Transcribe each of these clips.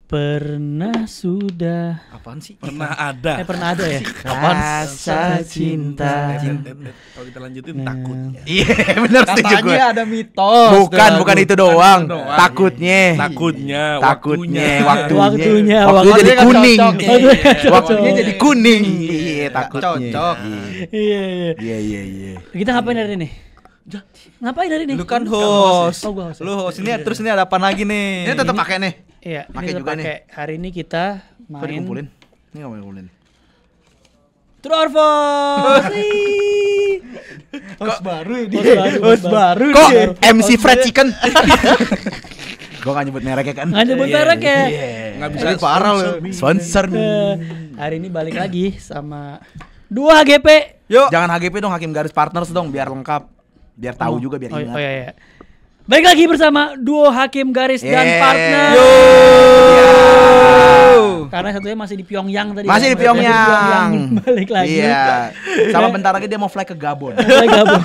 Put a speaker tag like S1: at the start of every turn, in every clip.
S1: Pernah sudah.
S2: Apaan sih?
S3: Pernah ada.
S1: Pernah ada ya?
S2: Rasa cinta.
S3: Kalau kita lanjutin takutnya.
S2: Iya, benar setuju gue.
S4: Katanya ada mitos.
S2: Bukan itu doang.
S3: itu doang.
S2: Takutnya.
S3: Waktunya.
S2: Waktunya jadi
S4: kan
S2: kuning.
S4: cocok.
S2: Waktunya jadi kuning. Iya, takutnya.
S4: Cocok.
S1: Iya.
S2: Iya.
S1: Kita ngapain hari ini? Ngapain hari ini?
S4: Lu kan host.
S1: Oh, gua host.
S4: Lu host ini terus ini ada apa lagi nih?
S2: Ini tetap pakai nih.
S1: Iya,
S2: Pakai
S1: ini
S2: juga
S1: pakai. Hari ini kita
S2: Kok
S1: main
S2: dikumpulin? Ini enggak mau dikumpulin.
S1: True or False.
S4: Host baru ini.
S1: Host baru.
S2: Kok MC Fried Chicken? Gua enggak nyebut mereknya kan.
S1: Nggak nyebut merek ya.
S3: Nggak bisa
S2: Ini parah lu. Sponsor.
S1: Hari ini balik lagi sama 2 HGP.
S4: Yuk.
S2: Jangan HGP dong, Hakim Garis Partners dong biar lengkap. Biar tahu juga biar ingat.
S1: Oh iya. Baik lagi bersama duo Hakim Garis dan
S2: Yeah.
S1: partner.
S2: Yo.
S1: Karena satunya masih di Pyongyang tadi.
S2: Masih di Pyongyang.
S1: Balik lagi.
S2: Iya. Sama bentar lagi dia mau fly ke Gabon.
S1: Mulai gabung.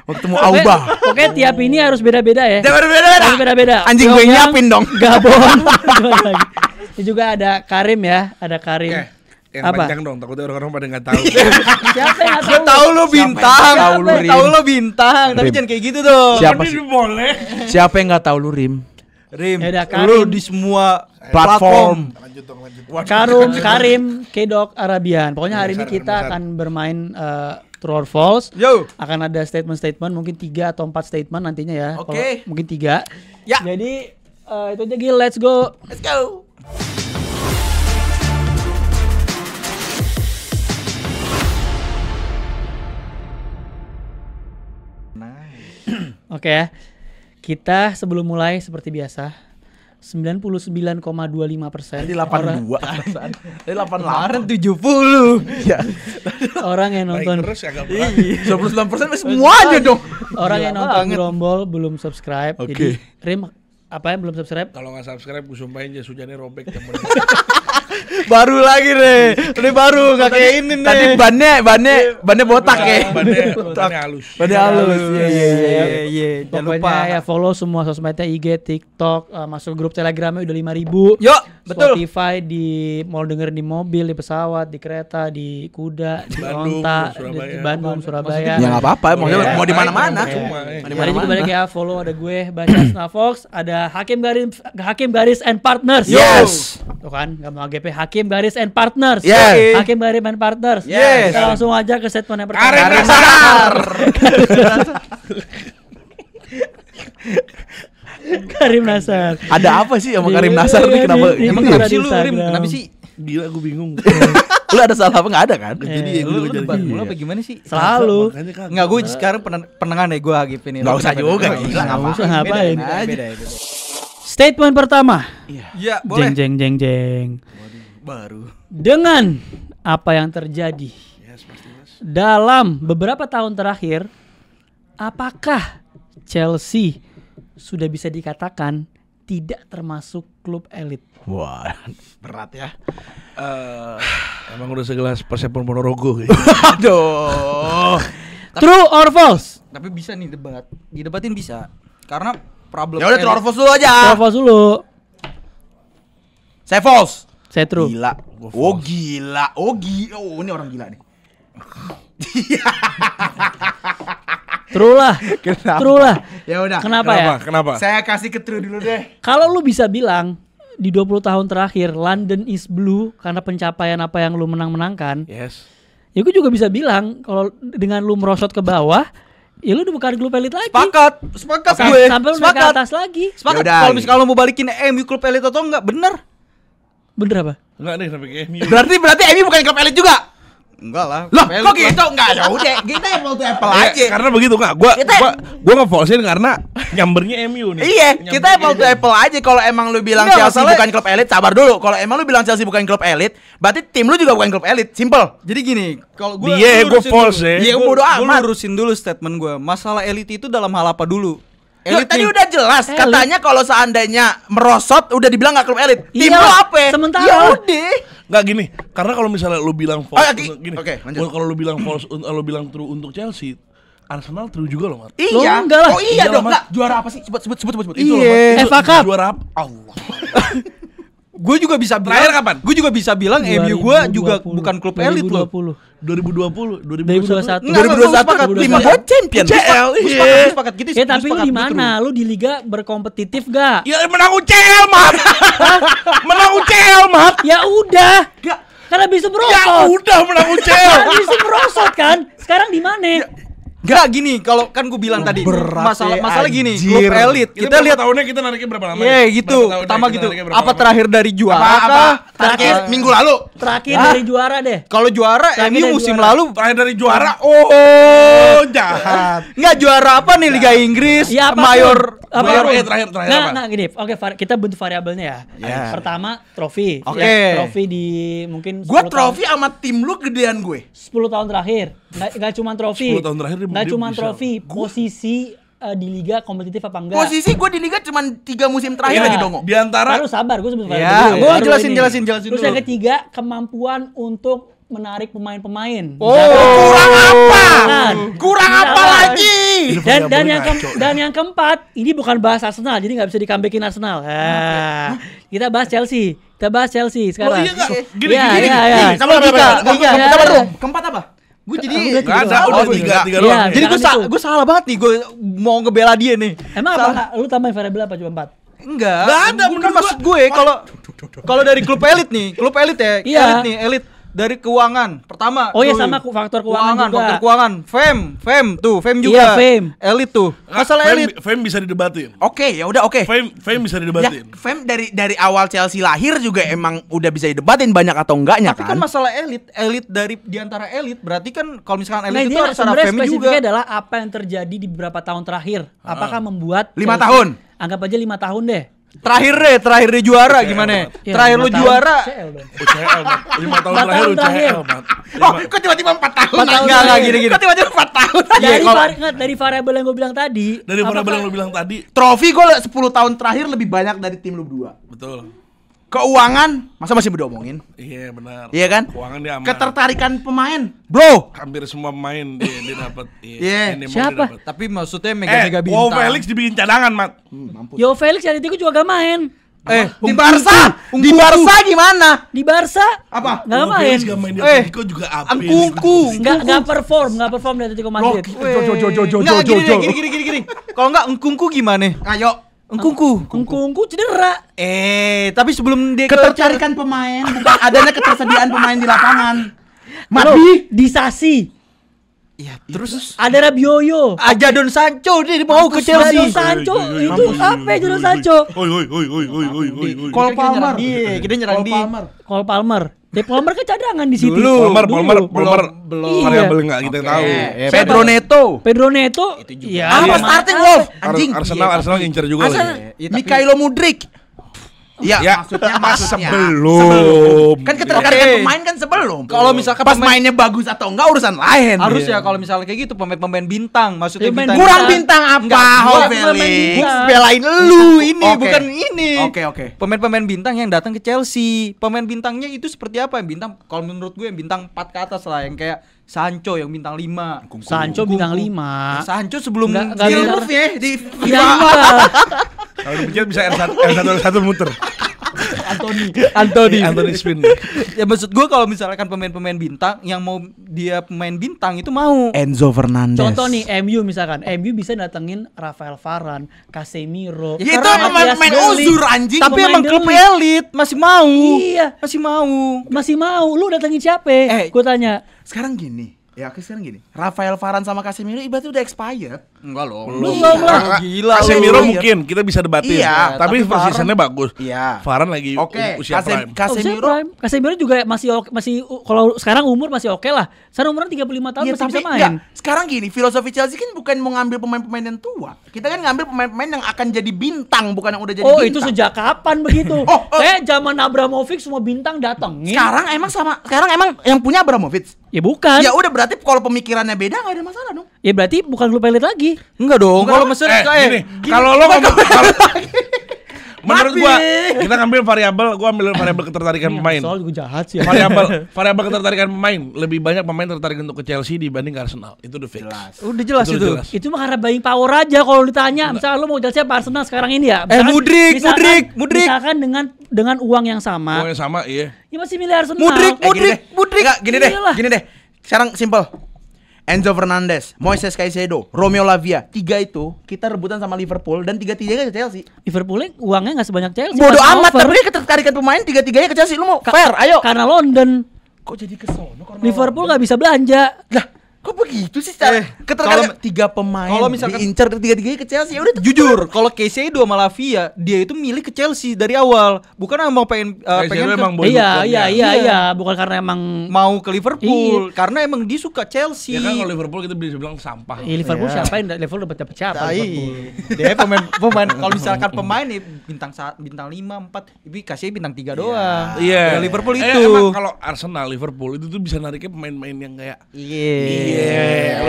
S2: Mau ketemu Auba.
S1: Oke, tiap ini harus beda-beda ya.
S2: Dia
S1: Harus beda-beda.
S2: Anjing gue
S1: Pyongyang,
S2: nyiapin dong.
S1: Gabon. Balik lagi. Ini juga ada Karim ya, ada Karim.
S3: Yang
S1: Apa?
S3: panjang dong, takutnya orang-orang pada nggak tahu.
S1: Siapa yang nggak
S4: Gue
S1: tahu?
S4: tahu lo bintang.
S2: Tahu lu, Rim.
S4: Tahu lo bintang, tapi
S2: Rim.
S4: jangan kayak gitu dong.
S2: Siapa
S3: Ini
S2: sih?
S3: boleh.
S2: Siapa yang enggak tahu lu, Rim?
S4: Rim,
S1: Yaudah,
S4: lo
S1: Karim.
S4: di semua
S2: Platform.
S3: Lanjut dong.
S1: Karim, Kedok, Arabian. Pokoknya hari ini
S3: Besar,
S1: kita
S3: besar.
S1: akan bermain True or False.
S4: Yo.
S1: Akan ada statement-statement, mungkin 3 atau 4 statement nantinya ya.
S2: Oke.
S1: Kalau mungkin 3.
S4: Ya.
S1: Jadi itu aja Gil, let's go.
S2: Let's go.
S1: Oke ya. Kita sebelum mulai seperti biasa 99,25%
S2: Tadi 82 perasaan. Tadi 88.
S4: Kemarin 70.
S2: Iya.
S1: orang yang
S3: Baik
S1: nonton
S3: terus agak berat.
S2: 99% masih semuanya dong.
S1: orang yang nonton
S4: banget.
S1: Gerombol belum subscribe.
S2: Oke.
S1: Jadi Rim apa yang belum subscribe?
S3: Kalau nggak subscribe, gue sumpahin jas hujannya robek.
S4: Baru lagi nih. Ini baru enggak kayak ini nih.
S2: Tadi bannya botak ya.
S3: Bannya halus.
S2: Bannya halus. Iya.
S4: Jangan
S1: Pokoknya
S4: lupa.
S1: ya follow semua sosmednya IG, TikTok, masuk grup Telegramnya udah 5.000.
S4: Yuk, betul.
S1: Spotify di mau denger di mobil, di pesawat, di kereta, di kuda, di
S3: Bandung,
S1: onta,
S3: Surabaya.
S1: di Bandung, Surabaya.
S2: Ya enggak apa-apa, mau di mana-mana.
S1: Iya.
S2: Di
S1: Mari juga
S2: mana-mana.
S1: balik ya, follow ada gue Basyas Navox, ada Hakim Garis and Partners.
S2: Yes.
S1: Tuh kan, enggak mau GP Hakim Garis and Partners.
S2: Yes.
S1: Hakim Garis and Partners.
S4: Yes.
S1: Kita langsung aja ke statement yang pertama.
S3: Karim
S2: Nasar.
S1: Karim Nasar.
S2: Ada apa sih sama Karim Nasar nih kenapa?
S4: Emang
S1: Di
S4: kenapa sih lu,
S1: Instagram.
S4: Rim? Kenapa sih?
S3: Gila, gue bingung.
S2: Lu ada salah apa enggak ada kan?
S3: Jadi ya
S4: Lu
S3: gue
S4: debat
S3: jadi.
S4: mulu apa gimana sih?
S1: Selalu.
S3: Makanya kagak.
S4: Enggak, gue sekarang penengah nih gue HGP nih.
S2: Enggak usah juga,
S4: Nggak
S2: gila,
S4: usah.
S1: Nggak usah ngapain.
S4: Beda.
S1: Statement pertama.
S4: Iya, boleh.
S1: Jeng.
S2: Baru.
S1: Dengan apa yang terjadi
S3: Yes, pasti mas.
S1: dalam beberapa tahun terakhir, apakah Chelsea sudah bisa dikatakan tidak termasuk klub elit?
S2: Wah, berat ya.
S3: Emang udah segelas Persepon Ponorogo.
S2: Aduh.
S1: True or false?
S4: Tapi bisa nih debat. Didebatin bisa. Karena problem
S2: Ya udah
S4: elit-
S2: True dulu aja.
S1: True or false dulu.
S2: Saya false.
S1: Saya true.
S2: Gila. Oh gila. Oh ini orang gila nih.
S1: True lah.
S2: Kenapa?
S1: True lah.
S2: Ya udah.
S1: Kenapa ya?
S3: Kenapa?
S2: Saya kasih ke True dulu deh.
S1: Kalau lu bisa bilang di 20 tahun terakhir London is blue karena pencapaian apa yang lu menang-menangkan,
S3: Yes.
S1: ya gue juga bisa bilang kalau dengan lu merosot ke bawah, ya lu udah bukan klub elit lagi.
S4: Sepakat gue.
S1: Sampai lu naik ke atas lagi.
S4: Sepakat.
S2: Yaudah.
S4: Kalau misalnya mau balikin MU klub elit atau enggak, bener.
S1: Bener apa?
S3: Enggak deh sampai ke MU.
S2: Berarti Emi bukan klub elit juga.
S4: Enggak lah.
S2: Loh, kok gitu? Enggak ada. Udah, kita apple to apple aja.
S3: Karena begitu enggak. Gua nge-falsein karena nyambernya MU nih.
S2: Iya, kita apple to apple aja. Kalau emang lu bilang
S4: Enggak,
S2: Chelsea
S4: masalahnya-
S2: bukan klub elit, sabar dulu. Kalau emang lu bilang Chelsea bukan klub elit, berarti tim lu juga bukan klub elit. Simple.
S4: Jadi gini, kalau gue
S3: Dia, gue false ya.
S2: Iya, bodo
S4: Gue
S2: amat.
S4: lurusin dulu statement gue. Masalah elit itu dalam hal apa dulu?
S2: Yuk, tadi
S4: nih.
S2: udah jelas
S1: Elit.
S2: katanya kalau seandainya merosot udah dibilang gak klub elit. Tim
S1: Iya,
S2: lu apa?
S1: sementara.
S2: Ya udah.
S3: Enggak gini. Karena kalau misalnya lu bilang false gini.
S2: Oke, lanjut.
S3: Kalau lu bilang false, lu bilang true untuk Chelsea, Arsenal true juga loh, Mat.
S2: Iya.
S1: enggak lah.
S2: Oh iya
S3: Iyalah,
S2: dong.
S3: Mat.
S2: Enggak, juara apa sih? Sebut.
S3: Itu loh,
S4: Iya.
S3: Mat. Itu
S1: FA Cup.
S3: Juara apa? Allah.
S4: Gue juga bisa bilang.
S3: Terakhir kapan?
S4: Gue juga bisa bilang MU gue juga
S1: 2020.
S4: bukan klub elit loh.
S3: 2020,
S1: 2021.
S2: 2021 tim gue champion.
S3: CL.
S4: Gue sepakat gitu.
S1: Ya tapi lu di mana? Lu di liga berkompetitif gak?
S3: Ya menang UCL, Mat. Menang UCL, Mat.
S1: Ya udah.
S2: Gak.
S1: Karena bisa
S3: Ya
S1: merosot.
S3: udah menang UCL.
S1: Kan bisa merosot kan? Sekarang di mana?
S4: Gak gini, kalau kan gue bilang tadi
S2: berat
S4: masalah
S2: ya,
S4: gini,
S2: anjir.
S4: klub elit. Kita lihat
S3: tahunnya kita nariknya berapa lama?
S4: Iya gitu, pertama gitu. Apa terakhir dari juara?
S2: Apa? Terakhir minggu lalu.
S1: Terakhir dari juara deh.
S4: Kalau juara
S1: Terakhir
S4: MU
S1: dari
S4: musim
S1: juara.
S4: lalu
S3: Terakhir dari juara. Oh, jahat.
S4: nggak juara apa nih Liga Inggris,
S1: Ya, apapun.
S4: Mayor.
S1: Apapun.
S3: Terakhir
S1: Nggak,
S3: apa?
S1: nggak gini. Oke, kita bentuk variabelnya ya.
S2: Ya.
S1: Pertama, trofi.
S4: Oke.
S1: Ya, trofi di mungkin
S2: Gue
S1: 10
S2: trofi sama tim lu gedean gue.
S1: 10 tahun terakhir. Nggak cuma trofi.
S3: 10 tahun terakhir
S1: Nggak
S3: dia
S1: cuma
S3: bisa.
S1: trofi, posisi di liga kompetitif apa enggak?
S2: Posisi gue di liga cuma 3 musim terakhir
S1: Iya.
S2: lagi dongo.
S3: Di antara
S1: Baru sabar, gue sebut
S4: Ya,
S1: variabel dulu.
S4: gua
S1: Baru
S4: jelasin,
S1: ini.
S4: jelasin
S1: Terus
S4: dulu.
S1: yang ketiga, kemampuan untuk menarik pemain-pemain.
S4: Oh,
S2: Kurang apa?
S1: Kan?
S2: Kurang apa
S1: Misalkan.
S2: lagi?
S1: Dan yang keempat, ini bukan bahas Arsenal, jadi nggak bisa dikambekin Arsenal. Kita bahas Chelsea. Kita bahas Chelsea sekarang.
S3: Oh, iya nggak? Gini,
S1: Iya,
S3: gini,
S1: iya,
S3: gini.
S1: iya.
S2: Sama
S1: Iya.
S2: dong. Keempat apa?
S4: gue jadi
S3: Nggak ada, udah tiga
S1: Iya,
S3: doang.
S4: jadi
S1: misalkan itu.
S4: gue salah banget nih, gue mau ngebela dia nih.
S1: Emang apa? Lu tambahin variabel apa coba 4?
S4: Enggak.
S3: Nggak ada,
S4: Bukan
S3: menurut
S4: maksud gue kalau dari klub elit nih, klub elit ya,
S1: Iya.
S4: elit nih, elit dari keuangan. Pertama.
S1: Oh iya,
S4: tuh,
S1: sama faktor keuangan juga.
S4: faktor keuangan. Fame
S1: Iya,
S4: juga.
S1: fame.
S4: Elit tuh. Masalah elit.
S3: Fame bisa didebatin.
S2: Oke, ya udah oke.
S3: Fame bisa
S2: Ya,
S3: didebatin.
S2: Fem dari awal Chelsea lahir juga emang udah bisa didebatin banyak atau enggaknya
S4: Tapi
S2: kan.
S4: kan masalah elit dari diantara elit berarti kan kalau misalkan
S1: Nah,
S4: elit itu
S1: ini
S4: harus ada
S1: sebenarnya
S4: fame juga.
S1: spesifiknya adalah apa yang terjadi di beberapa tahun terakhir. Apakah membuat
S2: 5
S1: Chelsea-
S2: tahun.
S1: Anggap aja 5 tahun deh.
S4: Terakhir deh juara gimana?
S1: Ya,
S4: Terakhir
S1: 5
S4: lu
S1: tahun
S4: juara.
S1: CL dong.
S3: UCL, Mat. 5 tahun
S1: 4
S3: terakhir
S1: tahun terakhir.
S3: UCL, Mat.
S2: Oh, kok tiba-tiba 4 tahun?
S1: 4 tahun
S4: Enggak
S1: terakhir.
S4: gini.
S2: Kok tiba-tiba 4 tahun?
S1: Dari variabel yang gue bilang tadi.
S3: Dari variabel
S1: apakah-
S3: yang lu bilang tadi,
S2: Trofi gue 10 tahun terakhir lebih banyak dari tim lu berdua.
S3: betul.
S2: Keuangan, masa masih diomongin?
S3: Iya benar.
S2: Iya kan?
S3: Keuangan dia aman.
S2: Ketertarikan pemain, bro.
S3: Hampir semua pemain dia dapat.
S2: Iya.
S3: Yang dia mau
S1: Siapa?
S3: dia dapat.
S4: Tapi maksudnya mega bintang.
S3: Wow Felix dibikin cadangan, Mat.
S1: Yo Felix ya itu juga gak main.
S2: Di Barca, di Barca gimana?
S1: Di Barca
S2: Apa?
S1: Gak
S3: Wow
S1: main.
S3: Felix gak main di Atletico juga abis.
S4: Angkungku.
S1: Gak perform di Atletico Madrid.
S4: Enggak gini. Kalau enggak engkungku gimana?
S2: Ayo.
S4: Engkungku.
S1: Ungku cedera.
S4: Tapi sebelum dia
S2: Ketertarikan pemain, bukan adanya ketersediaan pemain di lapangan.
S1: Halo,
S2: Mati.
S1: di Sasi.
S4: Iya, terus
S1: Ada Rabiot.
S4: Jadon Sancho dia mau ke
S1: Jadon
S4: Chelsea.
S1: Sancho itu apa Jadon Sancho?
S3: Oi.
S2: Cole Palmer.
S4: Iya, kita nyerang
S2: Cole
S4: dia.
S2: Palmer.
S1: Cole Palmer. Palmer ke cadangan di City.
S3: Palmer
S4: belum.
S3: variabel nggak kita tahu.
S2: Pedro Neto.
S1: Pedro Neto. Iya.
S2: Apa
S1: iya,
S2: starting
S1: apa?
S2: Wolf? Anjing.
S3: Arsenal ngincer juga
S2: Arsenal.
S3: lagi.
S2: Mikhailo Mudryk.
S3: Ya,
S2: maksudnya.
S3: sebelum.
S2: Kan ketertarikan pemain kan sebelum.
S4: Kalau misalkan
S2: pas
S4: pemain-
S2: mainnya bagus atau enggak urusan lain.
S4: Harus ya kalau misalnya kayak gitu pemain-pemain bintang, maksudnya
S1: Pemain
S4: bintang.
S2: Kurang bintang apa,
S4: Enggak,
S1: gua
S2: Felix?
S1: pemain bintang.
S4: Belain lu ini
S2: Oke.
S4: bukan ini.
S2: Oke.
S4: Pemain-pemain bintang yang datang ke Chelsea. Pemain bintangnya itu seperti apa? Bintang kalau menurut gue yang bintang 4 ke atas lah, yang kayak Sancho yang bintang 5.
S1: Sancho bintang 5.
S4: Sancho sebelum
S1: Nggak
S2: Skill
S1: bener.
S2: move ya di
S1: Iya.
S3: Kalau dipencet bisa R1 muter.
S4: Anthony
S3: spin.
S4: Ya maksud gue kalau misalkan pemain-pemain bintang yang mau dia pemain bintang itu mau.
S2: Enzo Fernandez.
S1: Contoh nih MU misalkan, MU bisa datengin Rafael Varane, Casemiro.
S2: Ya, itu
S1: Matias
S2: pemain
S1: De Ligt.
S2: uzur anjing.
S4: Tapi
S1: pemain
S4: emang klub
S1: De Ligt.
S4: elit masih mau.
S1: Iya.
S4: Masih mau.
S1: Lu datengin siapa? Gue tanya.
S2: Sekarang gini. Rafael Varane sama Casemiro ibaratnya udah expired.
S4: Enggak loh.
S1: Belum lah.
S4: Gila.
S3: Casemiro
S2: lu.
S3: mungkin kita bisa debatin.
S2: Iya,
S3: tapi
S4: tapi
S3: seasonnya bagus.
S2: Iya.
S3: Varane lagi
S2: Oke,
S3: usia prime.
S2: Casemiro.
S1: Casemiro juga masih kalau sekarang umur masih oke lah. Sekarang umurnya 35 tahun
S2: Iya,
S1: masih
S2: tapi
S1: bisa main.
S2: enggak. Sekarang gini, filosofi Chelsea kan bukan mau ngambil pemain-pemain yang tua. Kita kan ngambil pemain-pemain yang akan jadi bintang, bukan yang udah jadi
S1: Oh,
S2: bintang.
S1: itu sejak kapan begitu?
S2: Oh.
S1: Kayak zaman Abramovich semua bintang datengin.
S2: Sekarang emang yang punya Abramovich.
S1: Ya bukan.
S2: Ya udah berarti kalau pemikirannya beda nggak ada masalah dong.
S1: Ya berarti bukan klub elit lagi.
S4: Enggak dong. Kalau maksudnya
S3: Gini, kalau lo ngomong Menurut gua kita ngambil variabel, gua ambil variabel ketertarikan pemain.
S1: Soal gue jahat sih.
S3: Variabel ketertarikan pemain, lebih banyak pemain tertarik untuk ke Chelsea dibanding ke Arsenal. Itu udah fix.
S4: Udah jelas
S3: Itu
S4: itu.
S3: jelas.
S1: Itu mah karena buying power aja kalau ditanya. Misalnya lu mau Chelsea apa Arsenal sekarang ini ya?
S4: Mudrik.
S1: Misalkan dengan uang yang sama.
S3: Pokoknya sama, iya.
S1: Ya masih milih Arsenal.
S4: Mudrik.
S2: Enggak, gini deh.
S1: Iyalah.
S2: Gini deh. Sekarang simple. Enzo Fernandez, Moises Caicedo, Romeo Lavia, 3 itu kita rebutan sama Liverpool dan 3-3-nya ke Chelsea.
S1: Liverpool uangnya nggak sebanyak Chelsea.
S2: Bodoh
S1: pas
S2: amat,
S1: over.
S2: tapi dia ketertarikan pemain 3-3-nya ke Chelsea. Lu mau fair, ayo.
S1: Karena London.
S2: Kok jadi kesono?
S1: Liverpool nggak bisa belanja.
S2: Lah, kok begitu sih cara keterkaitan 3 pemain
S4: kalau misalkan-
S2: diincar 3-3 ke Chelsea ya udah
S4: Jujur, kalau Caicedo sama Lavia, dia itu milih ke Chelsea dari awal. Bukan emang pengen
S3: Caicedo emang boy
S1: Iya,
S3: booknya.
S1: iya. Bukan karena emang
S4: mau ke Liverpool,
S1: Iya.
S4: karena emang dia suka Chelsea.
S3: Ya kan kalau Liverpool kita bisa bilang sampah.
S1: Liverpool siapa yang level dapat siapa? Liverpool.
S4: Dia pemain kalau misalkan pemain nih bintang 5, 4, tapi kasih bintang 3 doang.
S3: Iya.
S4: Ya, Liverpool itu.
S3: Emang kalau Arsenal, Liverpool itu tuh bisa nariknya pemain-pemain yang kayak
S2: Iya,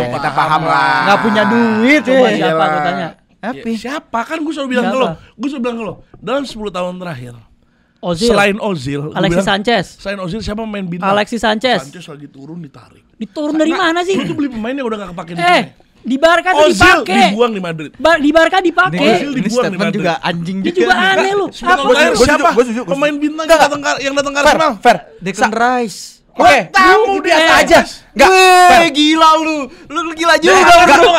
S2: kita paham lah.
S4: Nggak punya duit
S1: Coba
S4: ya.
S1: siapa aku tanya?
S4: Apa?
S3: Ya, siapa kan gue selalu bilang ke
S1: Siapa?
S3: lo. Gue selalu bilang ke lo. Dalam 10 tahun terakhir.
S1: Ozil.
S3: Selain Ozil, gua
S1: Alexis
S3: bilang,
S1: Sanchez.
S3: Selain Ozil siapa pemain bintang?
S1: Alexis Sanchez.
S3: Sanchez lagi turun ditarik.
S1: Diturun dari mana sih?
S3: Lu tuh beli pemain yang udah gak kepake di sini.
S1: Di Barca tuh
S3: Ozil
S1: dipakai.
S3: dibuang di Madrid.
S1: Di Barca dipakai.
S3: Ozil
S4: Ini
S3: dibuang di
S4: statement
S3: Madrid.
S4: juga anjing
S1: Dia juga aneh lu.
S3: Sepuluh tahun
S1: Apa?
S3: terakhir
S2: Gua
S3: siapa?
S2: setuju.
S3: Pemain bintang
S2: Enggak,
S3: yang datang ke
S2: Fair,
S3: Arsenal.
S2: fair.
S4: Declan Rice.
S2: Oke,
S3: tahu
S2: biasa
S3: dia.
S2: aja. Enggak, fair.
S4: Gila lu. Lu gila juga.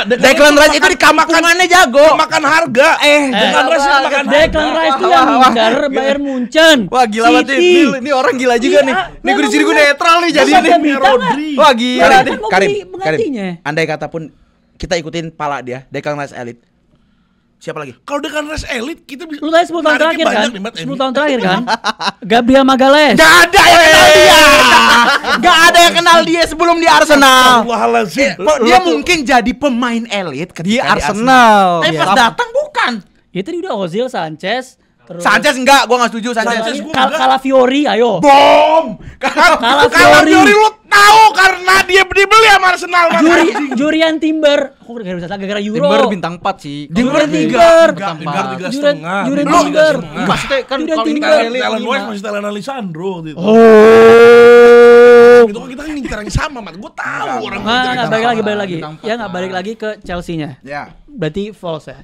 S2: Declan Rice itu di kampungannya jago.
S3: Makan harga. Declan Rice itu makan harga.
S1: Declan Rice tuh yang ngindar Bayern Munchen.
S4: Wah gila banget
S1: City.
S4: ini orang gila juga
S1: Iya,
S4: nih. Nih gue
S1: memang
S4: di sini gue
S1: bener.
S4: netral nih jadi
S1: Masa
S4: nih.
S1: dia bintang nggak?
S3: Rodri.
S4: Wah gila
S1: Karim,
S4: nih.
S1: mau beli penggantinya.
S2: Andai kata pun kita ikutin pala dia, Declan Rice elite. Siapa lagi?
S3: Kalau Declan Rice elite kita bisa.
S1: Lu tanya 10 tahun
S3: nariknya
S1: terakhir kan?
S3: banyak nih, Mat,
S1: 10 tahun terakhir kan? Gabriel Magalhaes.
S2: Gak ada yang kenal dia. Gak ada yang kenal dia sebelum di Arsenal.
S3: Astagfirullahaladzim.
S2: Dia mungkin jadi pemain elit ketika
S4: Di Arsenal.
S2: Tapi
S4: Iya.
S2: pas datang bukan.
S1: Ya tadi udah Ozil, Sanchez, terus
S2: Sanchez enggak, gua enggak setuju Sanchez.
S3: Sanchez gua enggak.
S1: Calafiori, ayo.
S2: Bom.
S1: Calafiori.
S3: Fiori lu tahu karena dia dibeli sama Arsenal.
S1: Jurian Timber. Kok udah bisa gara-gara Euro.
S4: Timber bintang 4 sih.
S1: Jurian
S2: Timber
S1: Timber.
S3: Enggak,
S4: Empat.
S3: tiga
S1: Jurian
S3: setengah.
S1: Jurian
S3: Lu
S1: Timber.
S4: Maksudnya kan
S1: Jurian
S4: kalau ini
S1: Timber.
S4: kan
S3: Talent Wise masih Talent Alessandro gitu.
S1: Oh.
S3: Gitu kan kita ngincar yang sama, Mat. Gue tahu orang
S1: Nggak,
S3: ngincar yang
S1: balik
S3: sama.
S1: lagi, balik lagi.
S4: Bintang empat
S1: Ya nggak
S4: lah.
S1: balik lagi ke Chelsea-nya.
S2: Ya.
S1: Berarti false ya.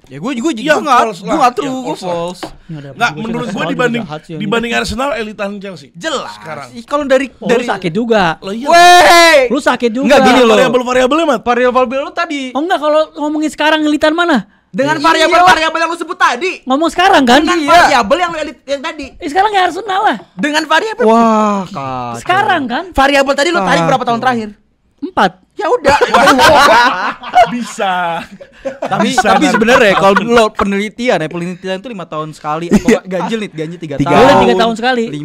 S4: Ya gue
S3: Ya, false lah.
S4: nggak true,
S3: Ya,
S4: gue
S3: false lah.
S4: false.
S3: Nggak, menurut gue dibanding Arsenal elitan Chelsea.
S2: Jelas.
S3: Sekarang.
S4: Kalau dari
S1: Oh, lu sakit juga.
S3: Lo iya.
S4: Wey.
S1: Lu sakit juga.
S4: Nggak, gini loh.
S3: Variabel-variabelnya, Mat.
S4: Variabel lu tadi.
S1: Oh enggak, kalau ngomongin sekarang elitan mana?
S2: Dengan
S4: Iya.
S2: variabel-variabel yang lu sebut tadi.
S1: Ngomong sekarang kan?
S2: Dengan variabel yang lu elit yang tadi.
S1: Sekarang ya Arsenal lah.
S2: Dengan variabel.
S4: Wah, kacau.
S1: Sekarang kan?
S2: Variabel tadi lu tarik berapa tahun terakhir?
S1: 4.
S2: Ya udah.
S3: Bisa.
S4: Tapi
S3: Bisa,
S4: tapi
S3: Nan.
S4: sebenarnya kalau lo penelitian itu 5 tahun sekali. Atau ganjil 3
S2: Tiga.
S4: tahun.
S1: Boleh 3 tahun sekali.
S4: 5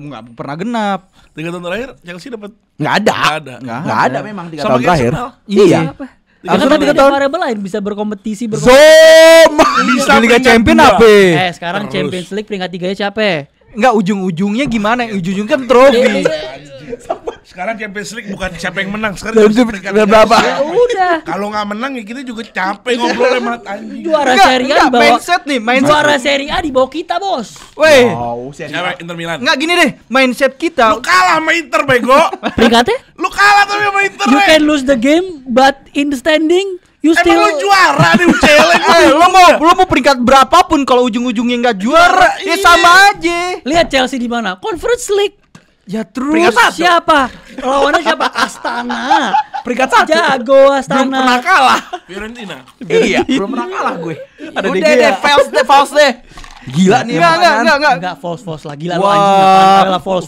S4: nggak pernah genap.
S3: 3 tahun terakhir Chelsea dapat
S2: Enggak ada.
S3: Nggak ada.
S2: Enggak ada memang 3
S3: Sama
S2: tahun
S3: kayak
S2: terakhir.
S3: Arsenal.
S2: Iya.
S1: Apa?
S3: Tiga
S1: Kan
S3: tahun
S1: tapi
S3: terakhir.
S1: ada variabel lain bisa berkompetisi
S2: Zoom.
S3: Bisa
S4: Di Liga
S3: peringkat
S4: Champion
S3: dua.
S4: apa?
S1: Sekarang
S3: Terus.
S1: Champions League peringkat 3-nya siapa?
S4: Enggak ujung-ujungnya gimana? Ujung-ujungnya kan trofi.
S3: Sekarang Champions League bukan siapa yang menang, sekarang
S2: Itu
S3: peringkat
S2: berapa?
S3: tiga.
S1: Ya udah.
S3: Kalau nggak menang ya kita juga capek ngobrol sama anjing.
S1: Juara
S4: Enggak,
S1: Serie A
S4: enggak,
S1: di bawah.
S4: mindset nih, mindset.
S1: Juara Serie A di bawah kita, Bos.
S4: Weh,
S2: Wow, Serie A.
S3: Siapa Inter Milan?
S4: enggak gini deh, mindset kita.
S3: Lu kalah sama Inter bego.
S1: Peringkatnya?
S3: Lu kalah tapi sama Inter.
S1: You
S3: we.
S1: can lose the game but in the standing you
S3: Emang
S1: still
S3: lu juara di UCL.
S4: Lo mau peringkat berapapun kalau ujung-ujungnya enggak juara, ya
S3: Iya.
S4: sama aja.
S1: lihat Chelsea di mana? Conference League.
S4: Ya terus
S2: Peringkat satu.
S1: Siapa? Lawannya siapa? Astana.
S2: Peringkat 1.
S1: Jago Astana.
S2: Belum pernah kalah.
S3: Fiorentina.
S2: Iya, belum pernah kalah gue.
S4: Ada
S2: Udah
S4: De Gea.
S2: deh, false deh. Gila nih
S4: Enggak.
S1: Enggak false lah gila lu
S4: Wah.
S1: anjing apaan lah false.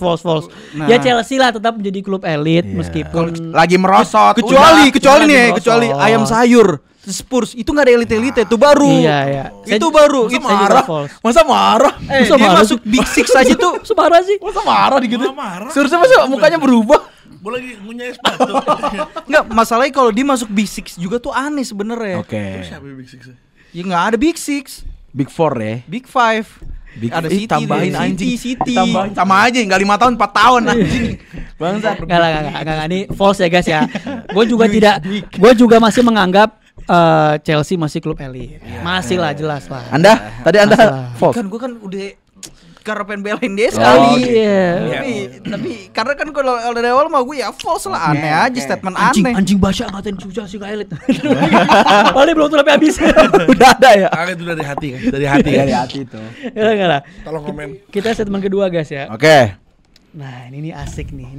S4: Nah.
S1: Ya Chelsea lah tetap menjadi klub elit meskipun
S2: Lagi merosot.
S4: Kecuali
S1: Udah,
S4: nih,
S1: merosot.
S4: kecuali ayam sayur. Spurs itu enggak ada elit-elit itu baru.
S1: Iya.
S4: Itu baru.
S1: Saya
S4: Itu
S1: juga
S2: marah.
S1: false.
S2: Masa marah?
S1: Masa
S4: dia
S1: marah
S4: masuk
S1: sih?
S4: Big Six aja tuh.
S1: Separah sih.
S2: Masa marah gitu?
S3: Gua marah.
S2: Seharusnya masa mukanya berubah.
S3: Gue lagi ngunyah sepatu.
S4: Enggak, masalahnya kalau dia masuk Big Six juga tuh aneh sebenarnya.
S2: Oke.
S3: Siapa yang Big Six?
S4: Ya enggak ada Big Six,
S2: Big Four ya.
S4: Big Five. Ada
S2: Ih,
S4: City,
S2: tambahin
S4: deh.
S2: anjing.
S4: City.
S2: Tambahin sama aja enggak 5 tahun 4 tahun anjing. Bangsat.
S1: Enggak, ini false ya guys ya. Gue juga masih menganggap Chelsea masih klub elit. Masih lah, jelas lah.
S2: Tadi Anda
S1: Masalah.
S2: false.
S4: Kan gue kan udah karena pengen belain dia
S2: Oh,
S4: sekali.
S1: iya.
S4: Tapi karena kan kalau dari awal mah gue ya false lah, aneh aja statement
S1: Anjing,
S4: aneh.
S1: anjing Basya ngatain Chelsea ke elit. Paling belum tuh sampai habis.
S2: Udah ada ya.
S3: Itu dari hati kan, dari hati kan.
S2: Dari hati itu.
S1: Enggak lah.
S3: Tolong komen.
S1: Kita statement kedua guys ya.
S2: Oke.
S1: Nah, ini asik nih,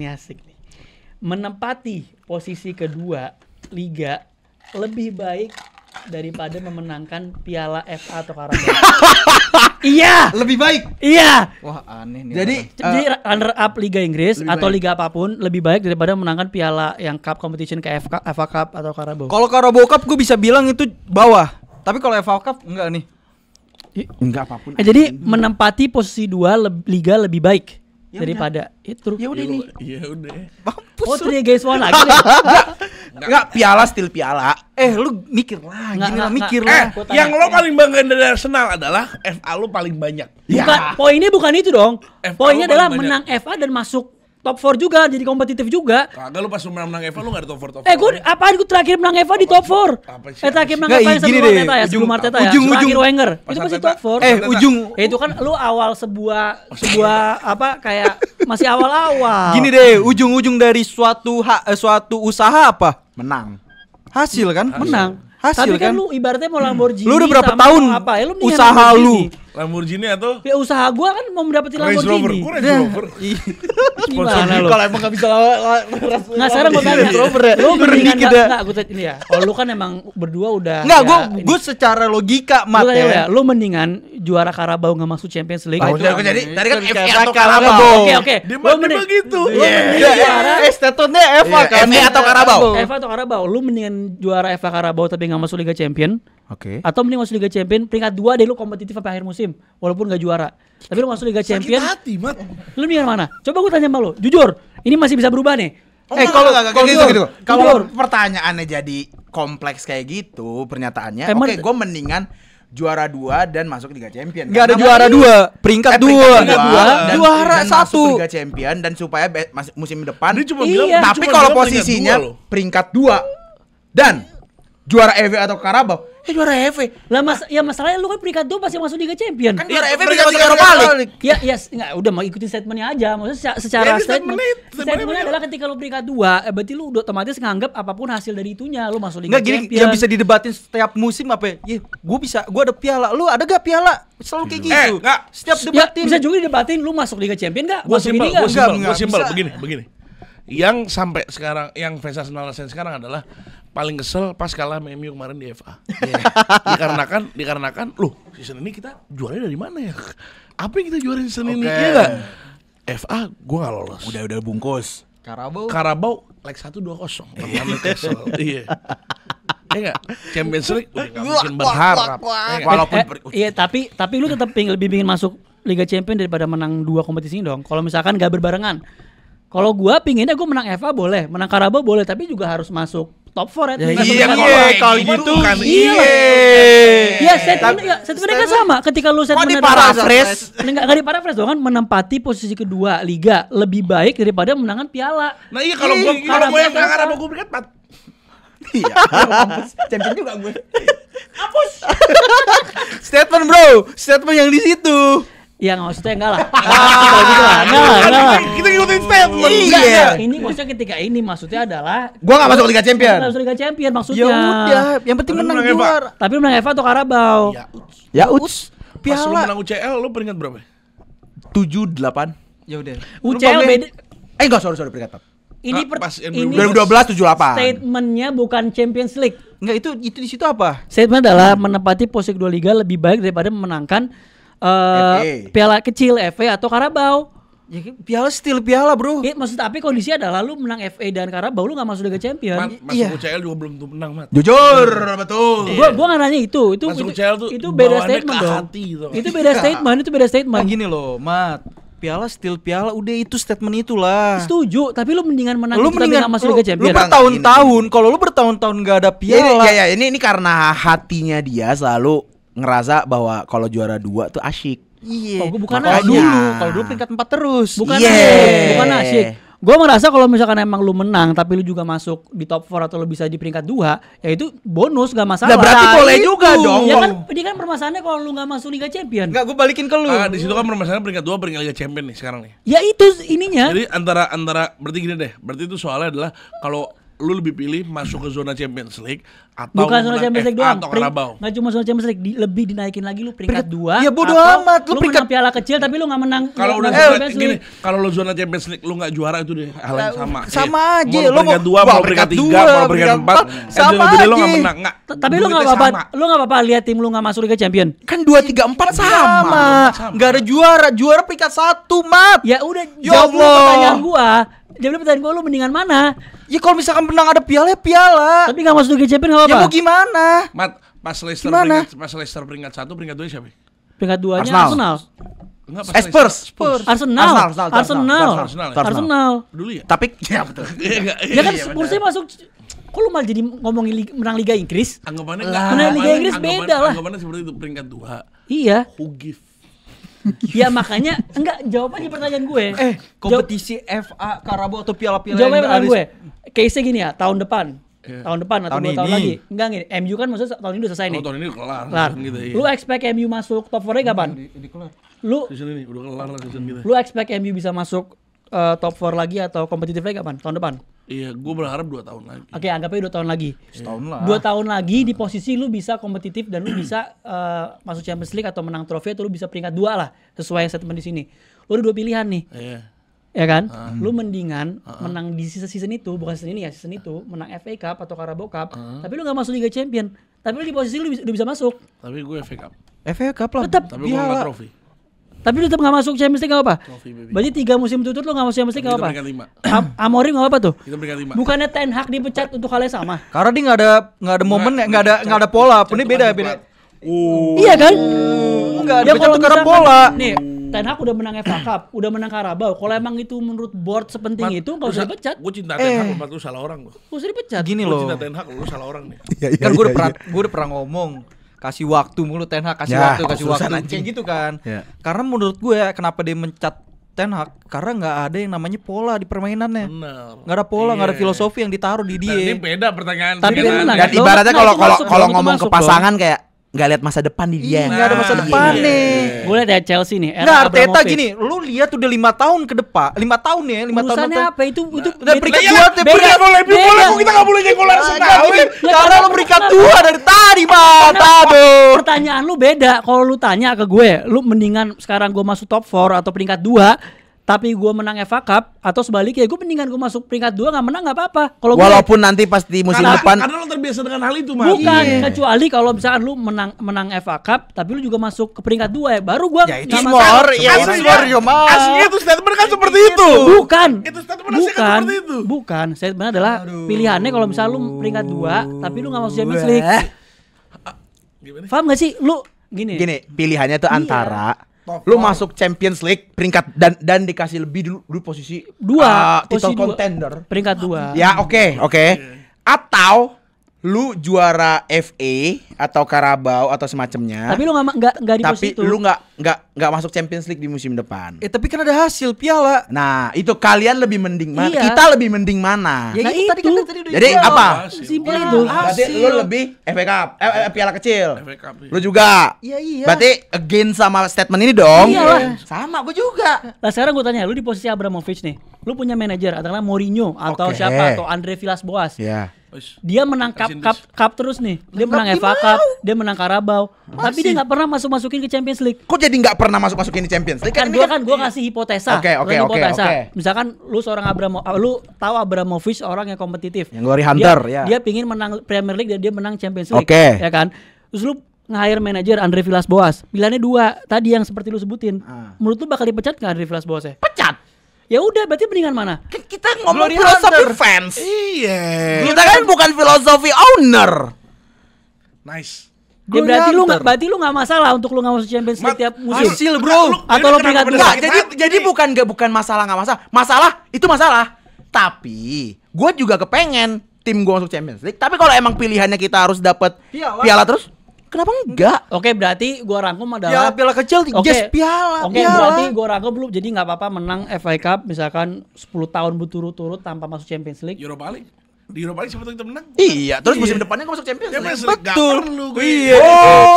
S1: menempati posisi kedua liga lebih baik daripada memenangkan Piala FA atau Carabao. Iya.
S2: Lebih baik.
S1: Iya.
S4: Wah, aneh nih.
S1: Jadi runner up Liga Inggris atau liga apapun lebih baik daripada menangkan piala yang cup competition kayak FA Cup atau Carabao.
S4: Kalau Carabao Cup gue bisa bilang itu bawah. Tapi kalau FA Cup enggak nih.
S2: Enggak apapun.
S1: Jadi menempati posisi 2 liga lebih baik daripada itu.
S2: Ya udah ini.
S3: Iya udah.
S1: Oh, 3 against 1 lagi nih.
S2: Enggak, piala still piala.
S4: Lu mikir lah,
S1: Nggak,
S4: gini lah,
S1: nggak,
S4: mikir
S1: nggak.
S4: lah.
S1: Gua tanya.
S3: Yang lo paling banggain dari Arsenal adalah FA lo paling banyak.
S1: Bukan, poinnya bukan itu dong.
S3: FA
S1: Poinnya
S3: lu
S1: adalah
S3: paling
S1: menang FA dan masuk top 4 juga, jadi kompetitif juga.
S3: Kagak lo pas lo menang FA lo enggak ada top 4 top 4.
S1: Gue apaan gue terakhir menang FA di top 4.
S3: Apa sih?
S1: Terakhir menang
S4: Nggak,
S1: FA yang
S4: gini
S1: sebelum
S4: deh,
S1: Arteta ya, sebelum Arteta ya.
S4: ujung-ujung.
S1: Terakhir Wenger.
S3: Pas
S1: Itu masih
S3: Arteta.
S1: top 4.
S4: Ujung.
S1: Itu kan lu awal sebuah apa kayak masih awal-awal.
S4: Gini deh, ujung-ujung dari suatu usaha apa?
S2: Menang.
S4: Hasil kan?
S1: menang.
S4: Hasil
S1: Tapi kan
S4: kan?
S1: lu ibaratnya mau Lamborghini.
S4: Lu udah berapa
S1: sama
S4: tahun
S1: mau apa? Ya, lu mendingan
S4: usaha
S1: Lamborghini.
S3: Lamborghini atau
S1: Ya usaha gua kan mau mendapati
S3: Range Rover?
S1: Lamborghini.
S3: Gue Range Rover.
S1: Gimana lu?
S2: Kalau emang enggak bisa
S1: Nggak, sekarang gue tanya, lu mendingan
S4: dikit
S1: nggak,
S4: dah.
S1: gue tanya ini ya. Kalau lu kan emang berdua udah.
S4: Enggak,
S1: ya,
S4: gue secara logika
S1: Lu
S4: mat
S1: tanya lu ya,
S4: ya.
S1: lu mendingan juara Carabao nggak masuk Champions League.
S2: Oh, jadi tadi kan
S4: Itu
S2: FA
S4: kayak
S2: atau
S4: Carabao.
S2: Carabao.
S1: Oke.
S3: Dia
S1: Lu mending
S3: begitu.
S1: lu mending
S2: Iya.
S1: juara
S4: Statementnya FA
S2: Iya,
S4: kan?
S2: FA atau Carabao?
S1: FA atau Carabao. Lu mendingan juara FA Carabao tapi nggak masuk Liga Champion.
S2: Oke.
S1: Atau mending masuk Liga Champion peringkat 2 deh lu kompetitif sampai akhir musim walaupun nggak juara. Tapi lu masuk Liga Champion,
S3: Hati, Mat.
S1: lu mendingan mana? Coba gue tanya sama lu, jujur. Ini masih bisa berubah nih.
S2: Kalau
S1: jujur.
S2: Kalau pertanyaannya jadi kompleks kayak gitu, pernyataannya,
S1: Emang-
S2: oke, gue mendingan juara 2 dan masuk Liga Champion.
S4: Enggak ada
S2: Karena-
S4: juara 2, peringkat 2.
S1: peringkat dua,
S2: dan
S4: Juara
S2: dan masuk
S4: 1.
S2: Liga Champion dan supaya musim depan.
S3: Dia cuma
S1: Iya.
S3: bilang, dia
S2: Tapi
S3: cuma
S2: kalau
S3: bilang peringkat
S2: posisinya
S3: dua loh.
S2: peringkat 2 dan juara FA atau Carabao, juara FA.
S1: Lah masalahnya lu kan peringkat 2 pasti masuk Liga Champion.
S2: Kan juara
S3: Iya,
S2: FA
S3: peringkat
S2: bisa
S3: tiga
S2: Europa
S3: Europa
S2: League.
S1: Ya, enggak, udah mau ikutin statementnya aja. Maksudnya secara
S3: Ya, ini
S1: statement,
S3: statementnya
S1: statementnya adalah ketika lu peringkat 2, berarti lu udah otomatis nganggap apapun hasil dari itunya lu masuk Liga
S4: Enggak gini,
S1: Champion.
S4: yang bisa didebatin setiap musim apa ya? Gue ada piala. Lu ada gak piala? Selalu kayak gitu.
S3: enggak.
S4: Setiap
S1: Ya,
S4: debatin.
S1: bisa juga didebatin lu masuk Liga Champion enggak?
S3: Gue
S1: Masuk
S3: simpel,
S1: ini enggak?
S4: Enggak,
S3: simpel,
S4: bisa.
S3: begini. Yang sampai sekarang, yang fans Arsenal rasain sekarang adalah paling kesel pas kalah sama MU kemarin di FA. Dikarenakan, loh season ini kita juaranya dari mana ya? Apa yang kita juara season ini? Iya nggak? FA gue nggak lolos.
S2: Udah bungkus.
S3: Carabao leg 1-2-0 menang Newcastle. Iya. Iya nggak? Champions League udah nggak mungkin berharap. Iya nggak?
S2: Walaupun
S1: Iya, tapi lu tetap lebih pingin masuk Liga Champion daripada menang 2 kompetisi ini dong. Kalau misalkan gak berbarengan. Kalau gua pinginnya gua menang FA boleh, menang Carabao boleh, tapi juga harus masuk top 4 ya.
S2: kalau gitu
S3: kan.
S1: Iya. Iya, statementnya kan sama. Ketika lu statementnya
S2: diparaphrase?
S1: Enggak diparaphrase dong kan, menempati posisi kedua liga lebih baik daripada menangan piala.
S3: Nah iya kalau gue yang menang Carabao gue peringkat 4.
S2: Iya. Champion juga gue.
S4: Statement bro, statement yang di situ.
S1: Ya nggak maksudnya enggak lah. Kalau gitu lah, enggak lah.
S3: Kita ngikutin statement.
S2: Iya.
S1: Ini maksudnya ketika ini maksudnya adalah
S2: Gua enggak masuk Liga Champion.
S1: Masuk Liga Champion maksudnya.
S4: Ya udah, yang penting menang
S3: Menang, Eva.
S4: juara.
S1: Tapi menang FA atau Carabao?
S3: Ya,
S2: Ya uts.
S3: pas lu
S4: Piala.
S3: menang UCL lu peringkat berapa?
S2: 7-8.
S4: Ya udah.
S1: UCL beda.
S2: Enggak, sorry peringkat 4.
S1: Ini
S3: Pas
S1: ini
S2: 2012 78.
S1: statementnya bukan Champions League.
S4: Enggak itu di situ apa?
S1: Statement adalah menempati posisi kedua liga lebih baik daripada memenangkan piala kecil FA atau Carabao.
S4: Ya piala still piala, bro.
S1: Ya, maksud tapi kondisi adalah lu menang FA dan Carabao lu nggak masuk Liga Champion.
S3: Masuk
S4: Iya.
S3: UCL juga belum tentu menang, Mat.
S2: Jujur, betul.
S1: Gua nggak nanya itu
S3: Masuk UCL tuh
S1: itu beda
S3: bawaannya
S1: statement
S3: ke
S1: dong.
S3: hati gitu.
S1: Itu beda statement, itu beda statement.
S4: Nah, gini loh, Mat. Piala still piala, udah itu statement itulah.
S1: Setuju, tapi lu mendingan menang
S4: Lu
S1: itu tapi
S4: mendingan
S1: nggak masuk
S4: lu,
S1: Liga Champion.
S4: lu bertahun-tahun, kalau lu bertahun-tahun nggak ada piala.
S2: Ini karena hatinya dia selalu ngerasa bahwa kalau juara 2 tuh asyik.
S4: Iya.
S1: Oh, gua bukan
S4: Kalau
S1: asyik.
S4: dulu, kalau dulu peringkat 4 terus.
S1: Bukan
S2: Yeah.
S1: asyik, bukan asyik. Gue merasa kalau misalkan emang lu menang tapi lu juga masuk di top 4 atau lu bisa di peringkat 2, ya itu bonus gak masalah.
S2: Nah, berarti
S1: Nah,
S2: boleh
S1: itu.
S2: juga dong.
S1: Ya kan ini kan permasalahannya kalau lu gak masuk Liga Champion.
S4: Enggak, gue balikin ke lu.
S3: Di situ kan permasalahan peringkat 2 peringkat Liga Champion nih sekarang nih.
S1: Ya itu ininya.
S3: Jadi antara berarti gini deh. Berarti itu soalnya adalah kalau lu lebih pilih masuk ke zona Champions League atau
S1: Bukan zona Champions League doang.
S3: atau Carabao.
S1: Nggak cuma zona Champions League, lebih dinaikin lagi lu peringkat 2.
S4: Ya bodo
S1: atau
S4: amat, lu
S1: lu
S4: peringkat-
S1: menang piala kecil tapi lu nggak menang.
S3: Kalau udah
S1: nggak
S3: zona,
S1: Champions
S3: gini,
S1: League.
S3: kalau lu zona Champions League lu nggak juara itu deh hal yang sama.
S4: Sama aja.
S3: Mau
S4: Lu
S3: lu peringkat 2,
S4: wah,
S3: mau peringkat 3,
S4: dua,
S3: mau peringkat 4,
S4: sama
S3: gede lu
S4: aja.
S3: nggak menang. Nggak.
S1: Tapi lu nggak
S3: Duitnya
S1: apa-apa,
S3: sama.
S1: lu nggak apa-apa lihat tim lu nggak masuk Liga Champion.
S2: Kan 2 3 4 sama.
S4: Enggak ada juara peringkat 1, Mat.
S1: Ya udah,
S4: Ya
S1: jawab dulu
S4: Allah.
S1: pertanyaan gua. Jawab dulu pertanyaan gua, lu mendingan mana?
S4: Ya kalau misalkan menang ada piala ya piala.
S1: Tapi nggak masuk Liga Champion nggak
S4: Ya
S1: apa-apa.
S4: mau gimana?
S3: Mat, pas Leicester
S4: Gimana?
S3: peringkat 1, peringkat 2 siapa?
S1: Peringkat 2-nya
S2: Arsenal.
S1: Arsenal.
S3: Enggak, pas
S2: Spurs.
S3: Spurs.
S1: Arsenal.
S2: Arsenal.
S3: Arsenal ya?
S1: Arsenal.
S3: Dulu ya?
S2: Tapi ya betul.
S3: Iya enggak.
S1: Ya kan Spursnya masuk. Kok lu malah jadi ngomongin menang Liga Inggris?
S3: Anggapannya
S1: Menang Liga Inggris beda lah.
S3: Anggapannya seperti itu peringkat 2.
S1: Iya.
S3: Who give?
S1: Ya makanya enggak, jawab aja pertanyaan gue.
S4: Kompetisi FA, Carabao atau piala-piala
S1: Jawab aja
S4: yang
S1: pertanyaan
S4: harus-
S1: gue. Case-nya gini ya, tahun depan.
S3: Iya.
S1: Tahun depan atau
S4: Tahun
S1: 2 tahun
S4: ini.
S1: lagi. Enggak gini, MU kan maksudnya tahun ini udah selesai nih.
S3: Oh, tahun ini udah kelar.
S1: Kelar.
S3: Gitu, iya.
S1: Lu expect MU masuk top 4-nya kapan? Lu
S3: Season ini udah kelar lah season kita.
S1: lu expect MU bisa masuk top 4 lagi atau kompetitifnya kapan? Tahun depan.
S3: Iya, gue berharap 2 tahun lagi.
S1: Oke, anggap aja 2 tahun lagi.
S4: Setahun lah.
S1: 2 tahun lagi di posisi lu bisa kompetitif dan lu bisa masuk Champions League atau menang trofi atau lu bisa peringkat 2 lah sesuai statement di sini. Lu ada 2 pilihan nih.
S3: Iya.
S1: Ya kan? Lu mendingan menang di season itu, bukan season ini ya, season itu menang FA Cup atau Carabao Cup, tapi lu gak masuk Liga Champion. Tapi lu di posisi lu udah bisa masuk.
S3: Tapi gue FA Cup.
S4: FA Cup lah.
S1: Tetap
S3: Tapi gue enggak trofi.
S1: Tapi lu tetap gak masuk Champions League gak apa?
S3: Trofi baby.
S1: Berarti 3 musim turut lu gak masuk Champions League
S3: Kita
S1: gak apa?
S3: peringkat 5.
S1: Amorim gak apa tuh?
S3: Kita peringkat 5.
S1: Bukannya Ten Hag dipecat untuk hal yang sama?
S4: Karena dia nggak ada momen, nggak ada pola. Ini beda.
S1: Iya kan?
S4: Enggak ada
S1: Ya kalau
S4: karena
S1: misalkan-
S4: pola.
S1: Nih, Ten Hag udah menang FA Cup, udah menang Carabao. Kalau emang itu menurut board sepenting itu gak usah dipecat.
S3: Gue cinta Ten Hag, lu salah orang lu.
S1: Gak usah dipecat.
S4: Gini
S3: Gue
S4: loh.
S3: cinta Ten Hag, lu salah orang nih.
S4: Kan gue udah pernah ngomong kasih waktu mulu Ten Hag, kasih
S2: Ya,
S4: waktu
S2: susah
S4: kayak
S2: anjing.
S4: gitu kan.
S2: Ya.
S4: Karena menurut gue kenapa dia mencat Ten Hag, karena nggak ada yang namanya pola di permainannya.
S3: Benar.
S4: Nggak ada pola, nggak ada
S3: Iya.
S4: filosofi yang ditaruh di
S3: Nah, ini
S4: dia.
S3: beda pertanyaan.
S1: Tapi
S3: sih,
S1: kan
S3: kan?
S1: menang.
S2: Dan
S1: Lo-
S2: ibaratnya
S1: nah,
S2: kalau
S1: itu
S2: kalau
S1: masuk
S2: kalau
S1: dong, itu
S2: ngomong ke
S1: masuk
S2: pasangan kayak nggak lihat masa depan di dia.
S4: Nggak ada masa
S3: Nah,
S4: depan
S3: iya.
S4: nih.
S1: Gue liat ya Chelsea nih. era
S4: Nggak, Arteta
S1: Abramovich.
S4: gini, lu lihat udah 5 tahun ke depan, 5 tahun ya, 5 tahun.
S1: Urusannya apa itu?
S4: Udah peringkat
S3: Iya,
S4: 2
S3: peringkat boleh, boleh, kita nggak boleh nyenggol Arsenal.
S4: Karena lu peringkat 2 dari tadi, Mat. Aduh.
S1: Pertanyaan lu beda. Kalau lu tanya ke gue, lu mendingan sekarang gue masuk top 4 atau peringkat 2 tapi gue menang FA Cup, atau sebaliknya gue mendingan gue masuk peringkat 2 nggak menang nggak apa-apa. Kalau gue
S2: Walaupun nanti pas di musim depan
S3: Karena lo terbiasa dengan hal itu, Mas.
S1: bukan,
S2: Iya.
S1: kecuali kalau misalkan lu menang FA Cup tapi lu juga masuk ke peringkat 2 ya, baru gue
S2: Ya, itu
S1: nggak
S2: small,
S1: masalah.
S2: ya, itu
S3: Aslinya- Aslinya itu statement kan seperti itu.
S1: Bukan.
S3: Itu statement aslinya kan
S1: Bukan.
S3: seperti itu.
S1: Bukan. Statement adalah pilihannya kalau misalnya lu peringkat 2 tapi lu nggak masuk Champions League.
S3: Gimana?
S1: Paham gak sih? Lu gini.
S2: gini, pilihannya tuh
S1: Iya.
S2: antara
S3: Top
S2: lu
S3: four.
S2: masuk Champions League peringkat dan dikasih lebih dulu posisi
S1: 2
S2: title
S1: posisi 2.
S2: contender.
S1: Peringkat 2.
S2: Ya, oke. Atau lu juara FA atau Carabao atau semacamnya.
S1: Tapi lu nggak di
S2: tapi
S1: posisi itu.
S2: lu nggak masuk Champions League di musim depan.
S4: Tapi kan ada hasil piala.
S2: Nah, itu kalian lebih mending mana?
S1: Iya.
S2: Kita lebih mending mana?
S1: Ya,
S4: Nah,
S1: itu.
S4: tadi kan tadi udah
S2: Jadi
S4: dijawab.
S2: apa?
S1: Simpel itu.
S2: Berarti lu lebih FA Cup, piala kecil.
S3: FA Cup, iya.
S2: Lu juga.
S4: Iya, iya.
S2: Berarti against sama statement ini dong.
S1: Iyalah.
S2: Sama gue juga.
S1: Nah sekarang gue tanya, lu di posisi Abramovich nih, lu punya manajer, katakanlah Mourinho atau
S2: Oke.
S1: siapa, atau Andre Villas-Boas.
S2: Ya.
S3: Wis.
S1: Dia menang cup terus nih, dia menang FA Cup, dia menang Carabao, tapi dia nggak pernah masukin ke Champions League.
S2: Kok jadi nggak pernah masukin di Champions League?
S1: Kan
S2: ini
S1: gue kasih hipotesa.
S2: Oke,
S1: Bukan hipotesa.
S2: oke.
S1: Misalkan lu seorang lu tahu Abramovich orang yang kompetitif.
S2: Yang glory hunter, ya.
S1: Dia pingin menang Premier League dan dia menang Champions League.
S2: Oke.
S1: Ya kan? Terus lu nge-hire manajer Andre Villas-Boas. Pilihannya 2, tadi yang seperti lu sebutin. Menurut lu bakal dipecat nggak Andre Villas-Boas ya?
S2: Pecat.
S1: Ya udah, berarti mendingan mana?
S2: Kan kita ngomong
S4: Glory
S2: filosofi
S4: hunter.
S2: fans.
S3: Iya.
S2: Kita kan bukan filosofi owner.
S3: Nice.
S1: Ya berarti lu nggak masalah untuk lu nggak masuk Champions League
S3: Mat,
S1: tiap musim.
S4: Hasil, bro.
S1: Atau lo peringkat dua.
S2: Enggak, jadi bukan masalah nggak masalah. Masalah itu masalah. Tapi gue juga kepengen tim gue masuk Champions League. Tapi kalau emang pilihannya kita harus dapat
S4: Piala.
S2: piala terus, Kenapa enggak?
S1: Oke, berarti gua rangkum
S4: Ya
S1: adalah
S4: piala kecil,
S1: Oke.
S4: yes piala.
S1: Oke, berarti gua rangkum belum. Jadi nggak apa-apa menang FA Cup misalkan 10 tahun berturut-turut tanpa masuk Champions League.
S3: Europa League. Di Europa League siapa tahu kita menang?
S2: Iya, terus musim depannya gua masuk Champions League.
S3: Champions League. Nggak
S4: Betul.
S3: perlu gue.
S4: Iya.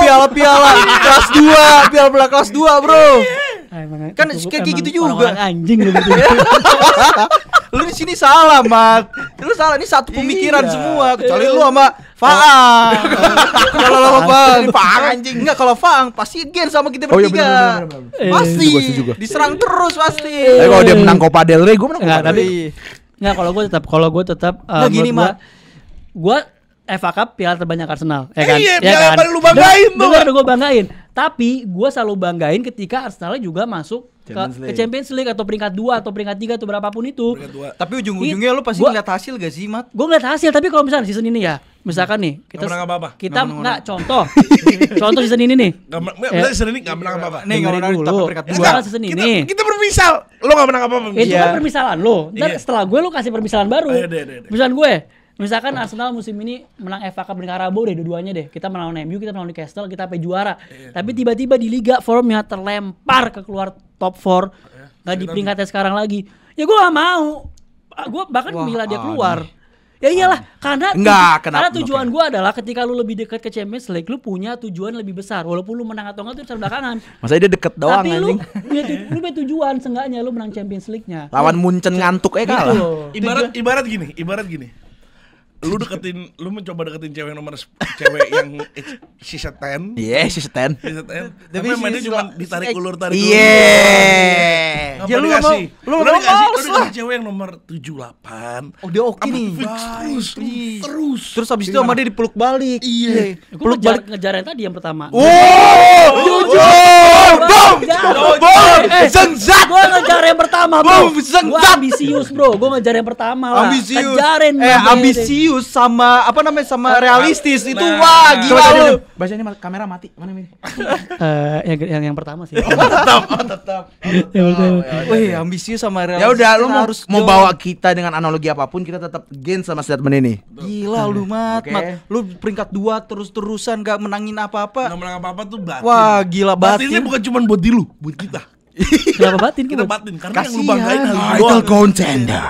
S4: Piala-piala kelas 2, piala kelas 2, Bro. Kan kayak gitu juga.
S1: Orang anjing lu gitu.
S4: Lu di sini salah, Mat. Lu salah, ini satu pemikiran
S2: Iya.
S4: semua, kecuali lu sama Faang. Kalau lo Faang,
S2: Faang anjing.
S4: Enggak, kalau Faang pasti gen sama kita
S2: Oh iya,
S4: bertiga.
S2: benar.
S4: Pasti.
S2: Setuju gua.
S4: Diserang terus pasti.
S2: Tapi kalau dia menang Copa del Rey, gua menang
S1: Enggak,
S2: Copa del Rey.
S1: tapi enggak kalau gue tetap
S4: Nggak, gini,
S1: menurut gua FA Cup piala terbanyak Arsenal, ya kan?
S3: Iya,
S1: Ya
S3: piala yang
S1: kan?
S3: paling lu banggain tuh.
S1: Dengar gue banggain. Tapi gue selalu banggain ketika Arsenal juga masuk ke Champions League atau peringkat 2 atau peringkat 3 atau berapapun itu.
S3: Peringkat 2.
S4: Tapi ujung-ujungnya lu pasti
S1: Gua-
S4: ngeliat hasil gak sih, Mat?
S1: Gue ngeliat hasil, tapi kalau misalnya season ini ya, misalkan nih
S3: Nggak menang apa-apa.
S1: kita
S4: Nggak menang
S1: nggak contoh season ini nih.
S3: Berarti season ini nggak menang apa-apa.
S4: Nih, nggak menang
S1: dulu.
S4: tapi peringkat
S1: Kita
S4: 2.
S1: kan season ini.
S3: Kita bermisal. Lo nggak menang apa-apa.
S1: Itu
S4: Iya.
S1: kan permisalan lo. Ntar
S3: Iya.
S1: setelah gue lo kasih permisalan baru.
S3: Oh, iya, iya.
S1: Misalkan gue, misalkan Arsenal musim ini menang FA Cup dan Carabao deh dua-duanya deh. Kita menang MU, kita menang Newcastle, kita sampai juara. Tapi tiba-tiba di liga formnya terlempar ke keluar top 4. Gak di peringkatnya sekarang lagi. Ya gue gak mau. Gue bahkan
S4: Wah,
S1: bila dia keluar. Ya iyalah, karena
S2: Enggak,
S1: karena
S2: kenapa?
S1: tujuan gue adalah ketika lu lebih dekat ke Champions League, lu punya tujuan lebih besar. Walaupun lu menang atau enggak itu urusan belakangan.
S2: Masa dia deket doang
S1: Tapi
S2: anjing.
S1: lu punya tujuan, seenggaknya lu menang Champions League-nya.
S2: Lawan Munchen ngantuk
S1: Gitu
S2: kalah.
S1: loh.
S3: Ibarat gini. Lu mencoba deketin cewek nomor cewek yang sisa 10.
S2: Iya, si Stan.
S3: Sisa 10.
S4: Tapi
S3: Tapi mainnya
S4: si
S3: cuma
S4: Sla-
S3: ditarik ulur.
S2: Iya.
S3: Nggak
S4: Ya,
S3: mau
S4: lu nggak
S3: dikasih.
S4: mau- lu nggak
S3: Udah
S4: mau
S3: dikasih,
S4: males
S3: udah
S4: lah.
S3: dikasih cewek yang nomor 78.
S4: Oh, dia oke
S3: Sama
S4: nih.
S3: fix terus.
S4: Terus habis itu sama dia dipeluk balik.
S3: Iya.
S1: Gue ngejar yang tadi yang pertama.
S2: Zengzat.
S1: Gue ngejar yang pertama, bro.
S4: Boom, zeng,
S1: Gue
S4: zat.
S1: ambisius, bro. Gue ngejar yang pertama lah.
S4: Ambisius.
S1: Kejarin.
S4: Ambisius sama apa namanya sama realistis itu
S3: Nah.
S4: wah gila lu.
S2: Bahasa ini kamera mati. Mana ini?
S1: Yang pertama sih.
S2: Tetap.
S4: Wih, ambisius sama realistis.
S2: Ya udah, lu
S4: harus
S2: mau bawa kita dengan analogi apapun, kita tetap gain sama statement ini.
S4: gila lu Mat,
S2: Oke.
S4: Mat. Lu peringkat 2 terus-terusan gak menangin apa-apa.
S3: Nggak menang apa-apa tuh batin.
S4: Wah, gila
S3: Batinnya
S4: batin.
S3: bukan cuma buat di lu, buat kita.
S1: Kenapa batin?
S3: Kita
S1: Kenapa?
S3: batin karena yang lu
S4: Kasihan.
S3: banggain hal itu
S2: Title
S3: doang.
S2: contender.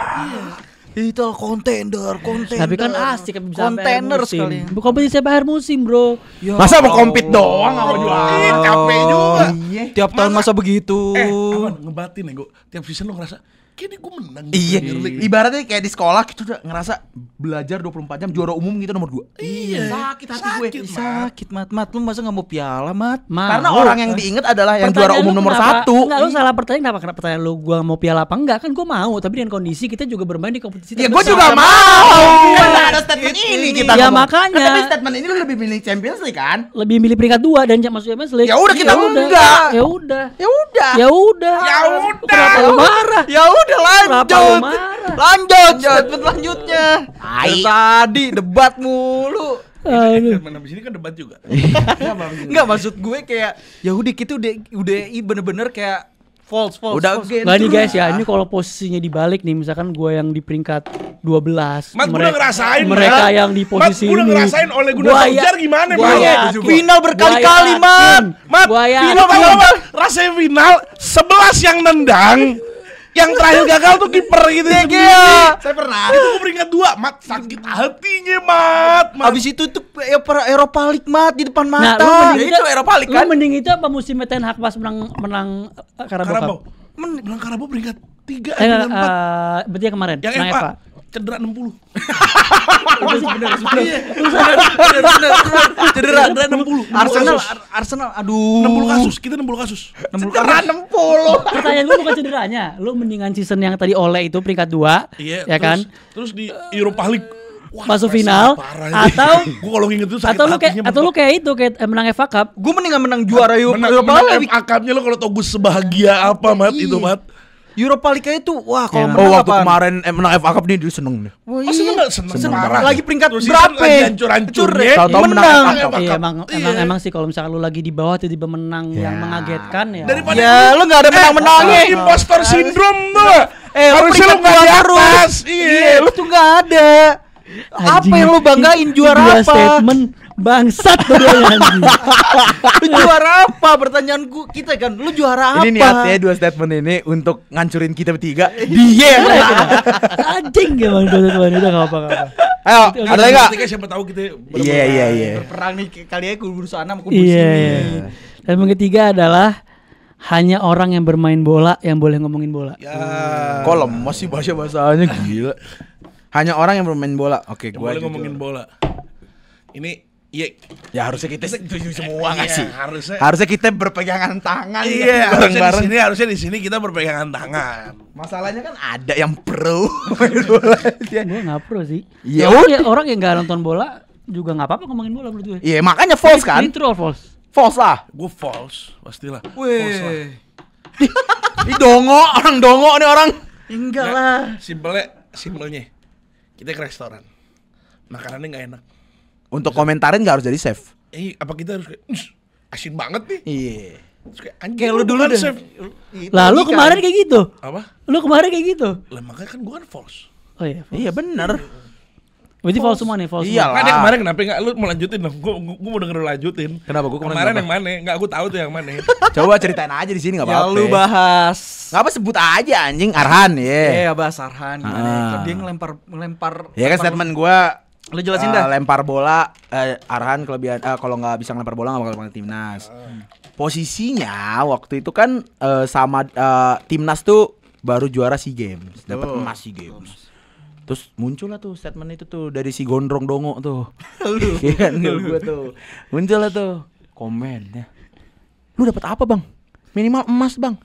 S4: Title contender.
S1: Tapi kan asik bisa sampai akhir
S4: Container
S1: musim.
S4: sekali.
S1: Kompetisi sampai akhir musim, bro.
S4: Ya
S2: Masa mau
S4: Allah.
S2: compete doang sama juara?
S3: Capek juga.
S2: Iya.
S4: Tiap tahun masa begitu.
S3: Aman, ngebatin ya gue. Tiap season lo ngerasa kayaknya gue menang.
S2: Iya,
S3: Premier League.
S2: ibaratnya kayak di sekolah kita udah ngerasa belajar 24 jam juara umum gitu nomor 2.
S3: Iya.
S2: Sakit hati gue.
S3: Sakit, Mat.
S4: Sakit Mat, lu masa gak mau piala Mat?
S2: Karena orang yang diinget adalah yang juara umum nomor 1.
S1: Enggak, lu salah pertanyaan kenapa pertanyaan lu gua mau piala apa enggak? Kan gua mau, tapi dengan kondisi kita juga bermain di kompetisi
S2: Ya gue
S1: terbesar.
S2: juga mau. Karena ada statement ini kita
S1: Ya,
S2: ngomong.
S1: makanya.
S2: Tapi statement ini lu lebih milih Champions League kan?
S1: Lebih milih peringkat 2 dan masuk Champions League.
S2: Ya udah, kita enggak.
S1: Ya udah.
S2: Ya udah.
S1: Ya udah.
S3: Ya udah.
S1: Kenapa lu marah?
S4: Ya udah
S1: Kenapa lu
S4: lanjut.
S1: marah?
S4: Lanjut statement lanjutnya.
S2: Tai.
S4: Dari tadi debat mulu.
S1: Aduh.
S3: Mana di sini kan debat juga.
S4: Enggak maksud gue kayak ya udah gitu udah bener-bener kayak false.
S2: Udah
S4: false.
S2: again.
S1: Nggak nih guys ya, ini kalau posisinya dibalik nih, misalkan gue yang di peringkat 12.
S3: Mat, gue udah ngerasain.
S1: Mereka
S3: Mat.
S1: yang di posisi
S3: Mat, gue udah
S1: ini.
S3: ngerasain oleh Gunnar
S1: Gua
S3: Solskjaer
S1: ya-
S3: gimana,
S1: gua
S3: Mat.
S1: yakin.
S4: Final berkali-kali,
S1: Gua
S4: Mat.
S1: yakin.
S3: Mat,
S1: Gua yakin.
S3: final apa? Rasanya final 11 yang nendang. Yang terakhir gagal tuh kiper gitu ya.
S2: Saya pernah.
S3: Itu gue peringkat 2, Mat. Sakit hatinya, Mat.
S4: Habis itu tuh Eropa League Mat di depan
S1: Nah,
S4: mata.
S1: lu mending
S2: Ya itu Eropa League kan?
S1: Lu mending itu apa musimnya Ten Hag pas menang Carabao
S3: Karabau.
S1: Cup?
S3: Menang Karabau peringkat 3
S1: Enggak,
S3: dengan 4.
S1: berarti yang kemarin,
S3: Yang
S1: menang
S3: FA
S1: FA.
S3: cedera 60.
S4: Cedera
S3: 60.
S4: Arsenal aduh
S3: 60 kasus, kita 60 kasus.
S4: 60
S2: Cedera 60.
S1: Pertanyaan gue bukan cederanya. Lu mendingan season yang tadi Ole itu peringkat 2,
S3: Iya,
S1: ya kan?
S3: Terus di Europa League wah,
S1: Masuk
S3: pressing
S1: final,
S3: parah
S1: atau
S3: gue kalau nginget itu sakit
S1: Atau lu kayak
S3: hatinya.
S1: atau lu kayak itu kayak menang FA Cup.
S4: Gue mendingan menang juara
S3: menang
S4: Europa League.
S3: FA-nya lo kalau tau gue sebahagia apa Mat
S4: Iya.
S3: itu Mat.
S4: Europa League itu wah kalau
S1: Emang.
S4: menang
S2: Oh, waktu
S4: apaan?
S2: kemarin menang FA Cup nih dia seneng nih.
S4: Wah,
S3: Oh seneng gak? Seneng parah.
S4: Lagi peringkat
S3: Terus
S4: berapa?
S3: season lagi hancur-hancurnya.
S2: Tahu-tahu menang
S4: menang.
S2: FA Cup.
S1: Iya,
S3: Iya.
S1: emang sih kalau misalkan lu lagi di bawah tiba-tiba menang yang mengagetkan ya.
S3: Daripada
S4: Ya lu gak ada menang-menangnya.
S3: impostor syndrome tuh.
S4: Lu
S3: Harusnya lu
S4: peringkat
S3: gak di
S4: dua
S3: atas.
S4: terus. Iya, lu tuh gak ada. Apa
S1: Anjing,
S4: yang lu banggain juara
S1: dua
S4: apa?
S1: statement Bangsat dua-duanya anjing.
S4: Lu juara apa? Pertanyaan kita kan, lu juara apa?
S2: Ini niatnya dua statement ini untuk ngancurin kita bertiga. Dia yang kena.
S1: Anjing emang dua-duanya udah enggak apa-apa.
S2: Ayo, ada lagi enggak?
S3: Ketika siapa tahu kita
S2: Iya.
S4: Berperang nih kali ya kubu sana sama kubu
S1: Iya.
S4: sini.
S1: Dan yang ketiga adalah hanya orang yang bermain bola yang boleh ngomongin bola.
S3: Ya.
S2: Kok lemes sih bahasa-bahasanya gila. Hanya orang yang bermain bola. Oke,
S3: Yang
S2: gua
S3: boleh
S2: jujur.
S3: ngomongin bola. Ini iya.
S2: Ya harusnya kita setuju semua nggak
S3: Iya,
S2: sih?
S3: harusnya.
S2: Harusnya kita berpegangan tangan
S3: Iya,
S2: kan, bareng-bareng.
S3: harusnya di sini kita berpegangan tangan.
S2: Masalahnya kan ada yang pro main bola.
S1: Gue nggak pro sih.
S2: Ya
S1: Orang yang nggak nonton bola juga nggak apa-apa ngomongin bola menurut gue.
S2: Iya, makanya false kan?
S1: Ini true or false?
S2: False lah.
S3: Gue false, pastilah. False lah.
S4: Weh.
S2: Ini dongo, orang dongo nih orang.
S4: Enggak lah.
S3: Simpelnya. Kita ke restoran. Makanannya nggak enak.
S2: Untuk komentarin nggak harus jadi chef.
S3: Apa kita harus kayak asin banget nih?
S2: Iya.
S3: Terus kayak anjing
S4: Kayak lu dulu
S3: bukan
S4: deh.
S3: chef.
S1: Lalu kemarin kayak gitu.
S3: Apa?
S1: Lu kemarin kayak gitu.
S3: Lah makanya kan gue kan false.
S1: Oh iya.
S2: Iya bener.
S1: Berarti false semua nih, false.
S2: Iya.
S1: semua.
S3: Makanya kemarin kenapa nggak lu mau lanjutin dong? Gue mau denger lu lanjutin.
S2: Kenapa? Gua kemarin
S3: kemarin
S2: kenapa?
S3: yang mana? Nggak, gue tahu tuh yang mana.
S2: Coba ceritain aja di sini nggak
S4: Ya
S2: apa-apa.
S4: lu bahas.
S2: Nggak apa sebut aja anjing Arhan ya.
S4: Iya, bahas Arhan gimana?
S2: Ah.
S4: Dia ngelempar.
S2: Ya kan statement gua.
S4: Lu jelasin dah.
S2: Lempar bola Arhan kelebihan kalau nggak bisa ngelempar bola nggak bakal pakai timnas. Posisinya waktu itu kan sama timnas tuh baru juara SEA Games, dapat emas SEA Games. Terus muncul lah tuh statement itu tuh dari si Gondrong Dongo tuh. Iya kan gua tuh. Muncul lah tuh komennya. Lu dapat apa, Bang? Minimal emas, Bang.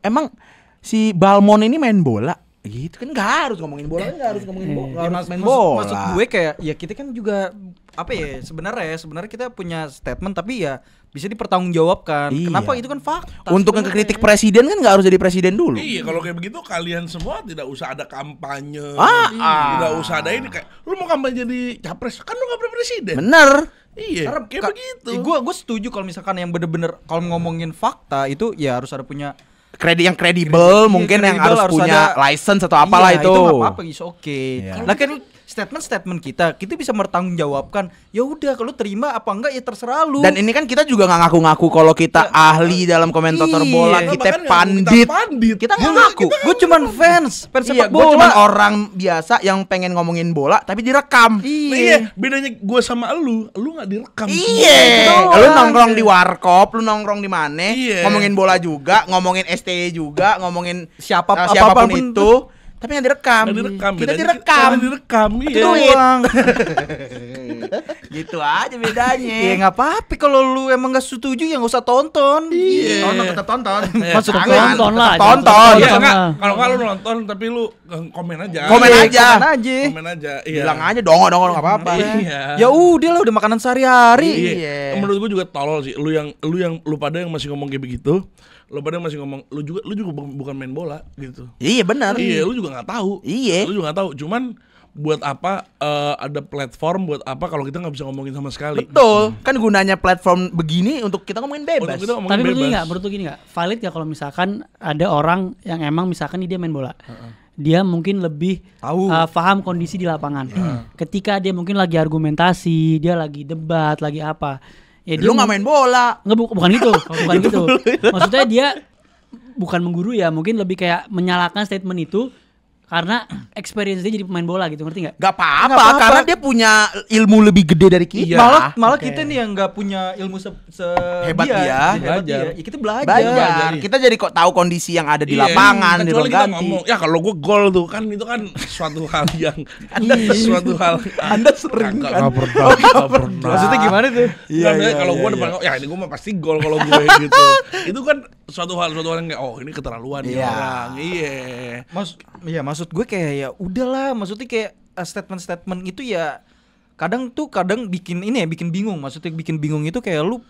S2: Emang si Balmon ini main bola? Gitu kan nggak harus ngomongin bola, kan nggak harus ngomongin bola, nggak harus main bola.
S4: Maksud gue kayak ya kita kan juga apa ya sebenarnya kita punya statement tapi ya bisa dipertanggungjawabkan.
S2: Iya.
S4: Kenapa itu kan fakta.
S2: Untuk
S4: sebenarnya.
S2: ngekritik presiden kan nggak harus jadi presiden dulu.
S3: Iya, kalau kayak begitu kalian semua tidak usah ada kampanye.
S2: Ah.
S3: Tidak usah ada ini kayak lu mau kampanye jadi capres, kan lu nggak pernah presiden.
S2: Bener.
S3: Iya, kayak begitu.
S4: Gue setuju kalau misalkan yang bener-bener kalau ngomongin fakta itu ya harus ada punya
S2: Yang kredibel mungkin yang
S4: kredibel,
S2: harus punya
S4: ada-
S2: license atau apalah
S4: iya,
S2: itu.
S4: nggak apa-apa, is oke.
S2: Iya.
S4: Nah kan statement kita bisa bertanggungjawabkan. Ya udah kalau terima apa enggak ya terserah lu.
S2: Dan ini kan kita juga nggak ngaku-ngaku kalau kita ahli dalam komentator
S4: Iya.
S2: bola,
S3: Nah,
S2: kita
S3: makanya kita
S2: pandit.
S3: pandit.
S2: Kita nggak ngaku.
S4: Gue cuman fans
S2: Iya,
S4: sepak
S2: gue
S4: bola.
S2: cuma orang biasa yang pengen ngomongin bola tapi direkam.
S3: Nah, iya, bedanya gue sama lu nggak direkam.
S2: Iya, lu nongkrong di warkop, lu nongkrong di mana,
S3: Iya.
S2: ngomongin bola juga, ngomongin STY juga, ngomongin
S4: Siapapun
S2: siapapun itu, tapi nggak direkam.
S3: Nggak direkam.
S2: Kita
S3: bedanya
S2: direkam.
S3: kita direkam.
S2: Itu
S3: Iya.
S2: doang. Gitu aja bedanya.
S4: Ya nggak apa-apa kalau lu emang nggak setuju ya nggak usah tonton.
S3: Iya.
S2: Tonton tetap tonton.
S1: Maksud
S2: Jangan,
S1: gue nonton lah.
S2: tetap tonton.
S3: Iya,
S1: Tonton
S3: enggak.
S1: lah.
S3: Kalau nggak lu nonton tapi lu komen aja.
S2: Komen aja.
S4: Komen aja.
S3: Komen aja. Iya.
S2: Bilang aja dongo nggak apa-apa.
S3: Iya.
S4: Ya udah lah udah makanan sehari-hari.
S2: Iya.
S3: Menurut gue juga tolol sih. Lu pada yang masih ngomong kayak begitu. Lu pada yang masih ngomong lu juga bukan main bola gitu.
S2: Iya benar.
S3: Iya, lu juga nggak tahu.
S2: Iya.
S3: Lu juga nggak tahu. Cuman buat apa ada platform buat apa kalau kita nggak bisa ngomongin sama sekali?
S2: Betul. Kan gunanya platform begini untuk kita ngomongin bebas.
S3: Untuk kita ngomongin
S1: Tapi menurut
S3: bebas.
S1: gini nggak, menurut lu gini nggak, valid ya kalau misalkan ada orang yang emang misalkan dia main bola, dia mungkin lebih
S4: Tahu.
S1: paham kondisi di lapangan. Ketika dia mungkin lagi argumentasi, dia lagi debat, lagi apa, ya dia
S2: Lu nggak main bola.
S1: bukan gitu, bukan gitu. Maksudnya dia bukan mengguru ya, mungkin lebih kayak menyalahkan statement itu karena experience dia jadi pemain bola gitu, ngerti nggak?
S2: Gak apa-apa,
S4: Nggak apa-apa.
S2: karena dia punya ilmu lebih gede dari kita.
S4: Malah kita nih yang nggak punya ilmu
S2: Hebat dia.
S4: Hebat
S3: Belajar.
S4: dia. Ya kita belajar.
S2: Belajar. Kita jadi kok tahu kondisi yang ada di
S3: Iya,
S2: lapangan, di
S3: kecuali
S2: ruang
S3: kita
S2: ganti.
S3: ngomong, ya kalau gue gol tuh kan itu kan suatu hal yang suatu hal.
S2: Anda sering kan?
S3: Nggak pernah.
S4: Maksudnya gimana tuh?
S3: Iya, kalau gue depan, ya ini gue mah pasti gol kalau gue gitu. Itu kan suatu hal yang kayak ini keterlaluan nih
S2: Iya.
S3: orang. Iya.
S4: Maksud gue kayak ya udahlah, maksudnya kayak statement-statement itu ya kadang bikin bingung. Maksudnya bikin bingung itu kayak lu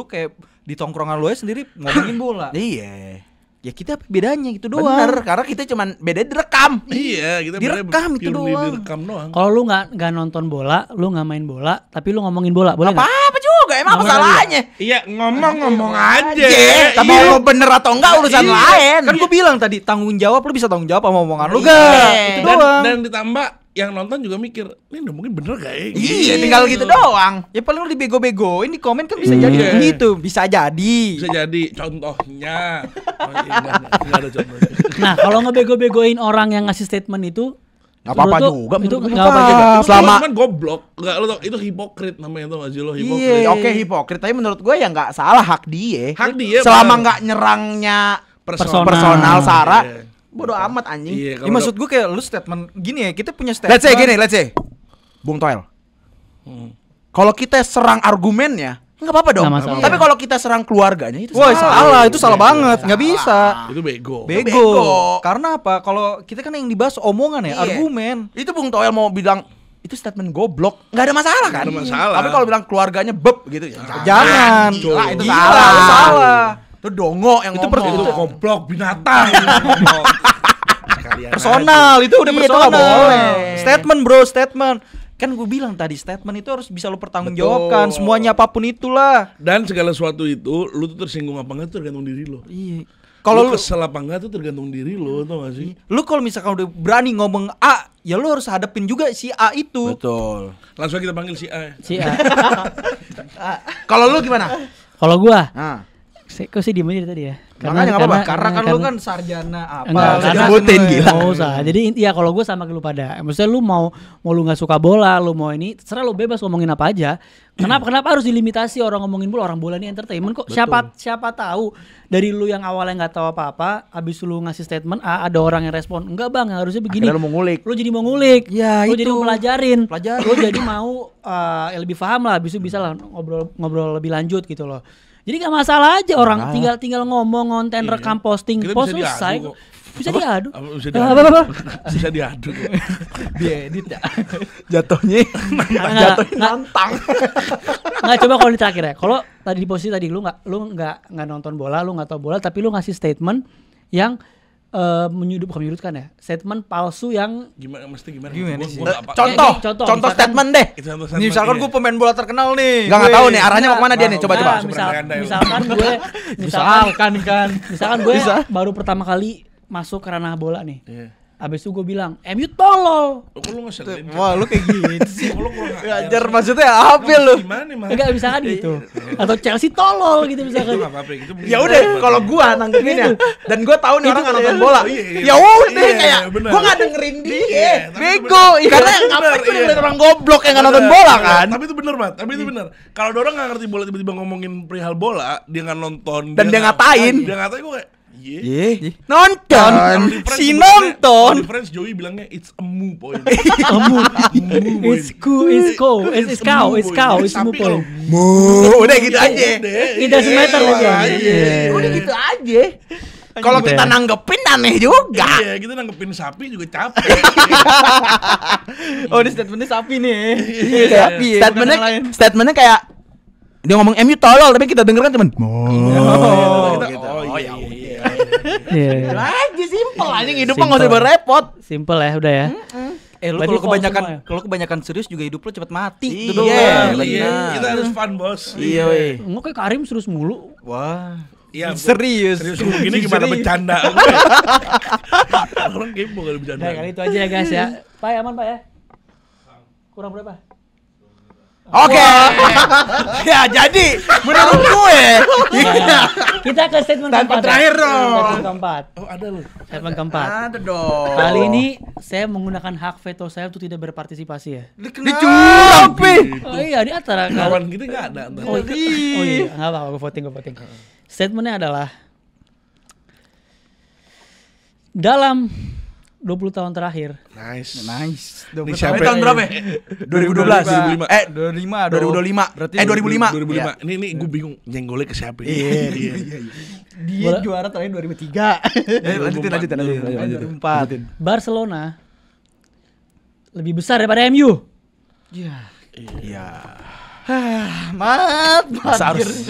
S4: kayak di tongkrongan lu aja sendiri ngomongin bola.
S2: Iya.
S4: Ya kita apa bedanya gitu doang.
S2: Bener, karena kita cuman beda direkam.
S3: Iya, kita
S4: Direkam itu doang.
S3: Direkam doang.
S1: Kalau lu nggak nonton bola, lu nggak main bola, tapi lu ngomongin bola, boleh nggak?
S2: Apa-apa juga, emang apa
S1: Ngomong
S2: salahnya?
S3: Iya, ngomong aja.
S2: Tapi mau bener atau enggak urusan lain.
S4: Kan gue bilang tadi tanggung jawab, lu bisa tanggung jawab sama omongan lu
S2: Iya.
S4: gak? Itu
S3: Dan,
S4: doang.
S3: dan ditambah yang nonton juga mikir, ini udah mungkin bener gak ya?
S2: Iya, tinggal gitu doang.
S4: Ya paling lu dibego-begoin di komen kan bisa jadi gitu, bisa jadi.
S3: Bisa jadi contohnya. Oh, iya, enggak ada contohnya.
S1: Nah, kalau ngebego-begoin orang yang ngasih statement itu
S2: Nggak apa-apa
S1: menurut lu,
S2: juga,
S1: itu
S2: menurut
S1: nggak apa-apa
S2: gua.
S1: juga.
S2: Selama
S3: Cuman goblok, enggak lo tau itu hipokrit namanya tuh gak sih lo hipokrit.
S2: Iya, oke hipokrit, tapi menurut gue ya nggak salah hak dia.
S3: Hak dia,
S2: selama
S3: bener.
S2: nggak nyerangnya
S1: Personal.
S2: personal Sarah,
S3: Iya.
S2: bodo amat anjing.
S3: Iya,
S4: Ya
S3: kalau
S4: maksud gue kayak lu statement gini ya, kita punya statement.
S2: Let's say, Bung Toel. Kalau kita serang argumennya, nggak apa-apa dong.
S1: Nggak masalah.
S2: Tapi kalau kita serang keluarganya itu
S4: Wah salah, itu salah
S3: Iya,
S4: banget, nggak bisa.
S3: itu bego.
S4: Bego. Karena apa? Kalau kita kan yang dibahas omongan ya,
S2: Iya.
S4: argumen.
S2: Itu Bung Toel mau bilang itu statement goblok, nggak ada masalah kan?
S3: Nggak ada masalah.
S2: Tapi kalau bilang keluarganya beb gitu ya.
S4: Jangan.
S2: Gila, itu
S4: Gila,
S2: salah.
S4: itu salah.
S2: Itu dongo yang
S4: Itu
S2: ngomong.
S3: Itu goblok binatang. Kalian
S4: Personal, itu udah
S2: Iya, itu
S4: personal.
S2: nggak boleh.
S4: Statement bro, statement. Kan gue bilang tadi statement itu harus bisa lu pertanggungjawabkan
S3: Betul.
S4: semuanya apapun itulah.
S3: Dan segala sesuatu itu, lu tuh tersinggung apa enggak itu tergantung diri lo.
S4: Iya.
S3: Kalau
S4: Kalau lu
S3: kesel apa enggak tuh tergantung diri lo, tau gak sih?
S4: lu kalau misalkan udah berani ngomong A, ya lu harus hadapin juga si A itu.
S2: Betul.
S3: Langsung kita panggil si A.
S1: Si A.
S2: Kalau lu gimana?
S1: Kalau gua,
S2: Nah,
S1: kok sih diem aja tadi ya?
S2: Makanya nggak apa-apa,
S4: Karena kan lu kan sarjana apa?
S1: Enggak,
S2: usah
S1: karena
S2: disebutin, gila.
S1: Nggak usah. Jadi ya kalau gue sama kayak lu pada. Maksudnya lu mau lu nggak suka bola, lu mau ini, terserah lu bebas ngomongin apa aja. Kenapa harus dilimitasi orang ngomongin bola? Orang bola ini entertainment kok. Siapa tahu dari lu yang awalnya nggak tahu apa-apa, abis lu ngasih statement ada orang yang respon, enggak bang, yang harusnya begini.
S2: akhirnya lu mau ngulik.
S1: Lu jadi mau ngulik,
S4: Ya,
S1: lu
S4: itu.
S1: jadi mau pelajarin,
S4: Pelajarin.
S1: lu jadi mau lebih paham lah, abis itu bisa lah ngobrol lebih lanjut gitu loh. Jadi gak masalah aja orang tinggal ngomong, konten, rekam, posting,
S3: Kita
S1: post
S3: bisa
S1: selesai.
S3: diadu kok.
S1: Bisa diadu.
S3: Apa, bisa
S1: Apa,
S3: diadu.
S1: apa?
S3: Bisa diadu kok.
S4: Diedit ya.
S2: Jatuhnya nantang.
S1: Nggak, coba kalau di terakhir ya. Kalau tadi di posisi tadi lu nggak nonton bola, lu nggak tahu bola, tapi lu ngasih statement yang bukan menyudutkan ya. Statement palsu yang
S3: Gimana
S4: Gimana
S3: Gua
S4: sih?
S3: nggak apa-
S2: Contoh
S1: misalkan-
S2: statement deh.
S3: Itu satu
S4: Nih, misalkan gue pemain bola terkenal nih.
S2: Nggak
S4: Gue-
S2: tahu nih arahnya mau kemana dia nih. Coba.
S1: Nah,
S3: Bercanda ya, lu.
S1: misalkan gue baru pertama kali masuk ke ranah bola nih.
S3: Iya.
S1: Abis itu gue bilang, MU tolol.
S3: Kok lu ngeselin?
S4: Wah, lu kayak gitu sih.
S3: Kok lu kurang
S4: Ngajar maksudnya apa lu?
S3: Gimana mah?
S1: Enggak, misalkan gitu. Atau Chelsea tolol gitu
S3: Itu
S1: misalkan.
S3: nggak apa-apa gitu.
S2: Ya udah, kalau gua nanggepinnya dan gua tahu nih orang nggak nonton bola.
S3: Iya, iya.
S2: Ya udah
S3: Iya,
S2: kayak
S3: benar.
S2: gua nggak dengerin dia.
S3: Iya, tapi itu
S2: Bego.
S3: benar.
S2: Karena
S3: Iya,
S2: ngapain
S3: benar,
S2: gua
S3: iya.
S2: dengerin orang goblok yang nggak nonton bola kan?
S3: Tapi itu benar, Mat. Tapi itu benar. Kalau ada orang nggak ngerti bola tiba-tiba ngomongin perihal bola, dia nggak nonton
S2: Dan dia ngatain.
S3: Dia ngatain gue kayak, "Iya."
S2: Iya. Nonton.
S3: Kalau di Friends
S4: Si
S3: sebutnya-
S4: nonton.
S3: kalau di Friends Joey bilangnya it's a moo point.
S1: Kamu,
S3: Moo
S1: it's cool, it's cool, it's cow, it's cow, it's
S3: Tapi
S1: mu
S3: kalau
S1: point.
S2: Udah gitu aja.
S1: It doesn't matter aja.
S3: Iya.
S2: Udah gitu aja. Kalau
S1: Gitu
S2: kita
S1: ya.
S2: nanggepin aneh juga.
S3: Iya, kita nanggepin sapi juga capek.
S4: Oh, ini statementnya sapi nih.
S2: Kayak
S4: Sapi ya, bukan yang lain.
S2: statementnya kayak dia ngomong MU tolol tapi kita denger kan cuman
S3: Oh,
S2: gitu.
S3: oh ya udah.
S1: Iya.
S2: aja simpel anjing hidupnya
S1: Simple.
S2: nggak usah berrepot.
S1: Simple ya, udah ya.
S4: Lu
S1: Berarti
S4: kalau kebanyakan
S1: false semua ya?
S4: kalau kebanyakan serius juga hidup lu cepet mati.
S2: Iya,
S4: Itu doang.
S2: benar.
S3: Iya, kita harus fun, Bos.
S2: Iya, weh.
S1: Enggak kayak Karim terus mulu.
S4: Wah.
S3: Iya,
S4: Serius.
S3: Serius begini gimana
S4: Serius.
S3: bercanda? Orang kepo kali bercanda.
S1: Nah, kali itu aja ya guys ya. Pak aman Pak ya? Kurang berapa?
S2: Oke. Ya jadi menurut gue
S1: Nah, kita ke statement keempat.
S2: terakhir
S1: ya.
S2: dong.
S1: Statement keempat.
S3: Oh, ada loh.
S1: Statement keempat.
S2: ada dong.
S1: Kali ini saya menggunakan hak veto saya untuk tidak berpartisipasi ya.
S2: dicurang pi.
S1: Oh iya, di antara
S3: Kawan kita nggak ada. Ntar.
S1: Oh iya, nggak apa-apa, gue voting. Statementnya adalah dalam 20 tahun terakhir.
S3: Nice.
S4: Nice.
S3: Ini
S4: 20
S3: siapa?
S2: Tahun berapa? 2012.
S3: 2005.
S2: 2005.
S4: Berarti
S2: 2005.
S3: 2005. Ini gue bingung nyenggolnya ke siapa ini. Iya.
S4: Dia juara terakhir 2003.
S2: Lanjutin.
S4: 2004.
S1: Barcelona lebih besar daripada MU.
S2: Iya.
S4: Mat,
S2: Harus.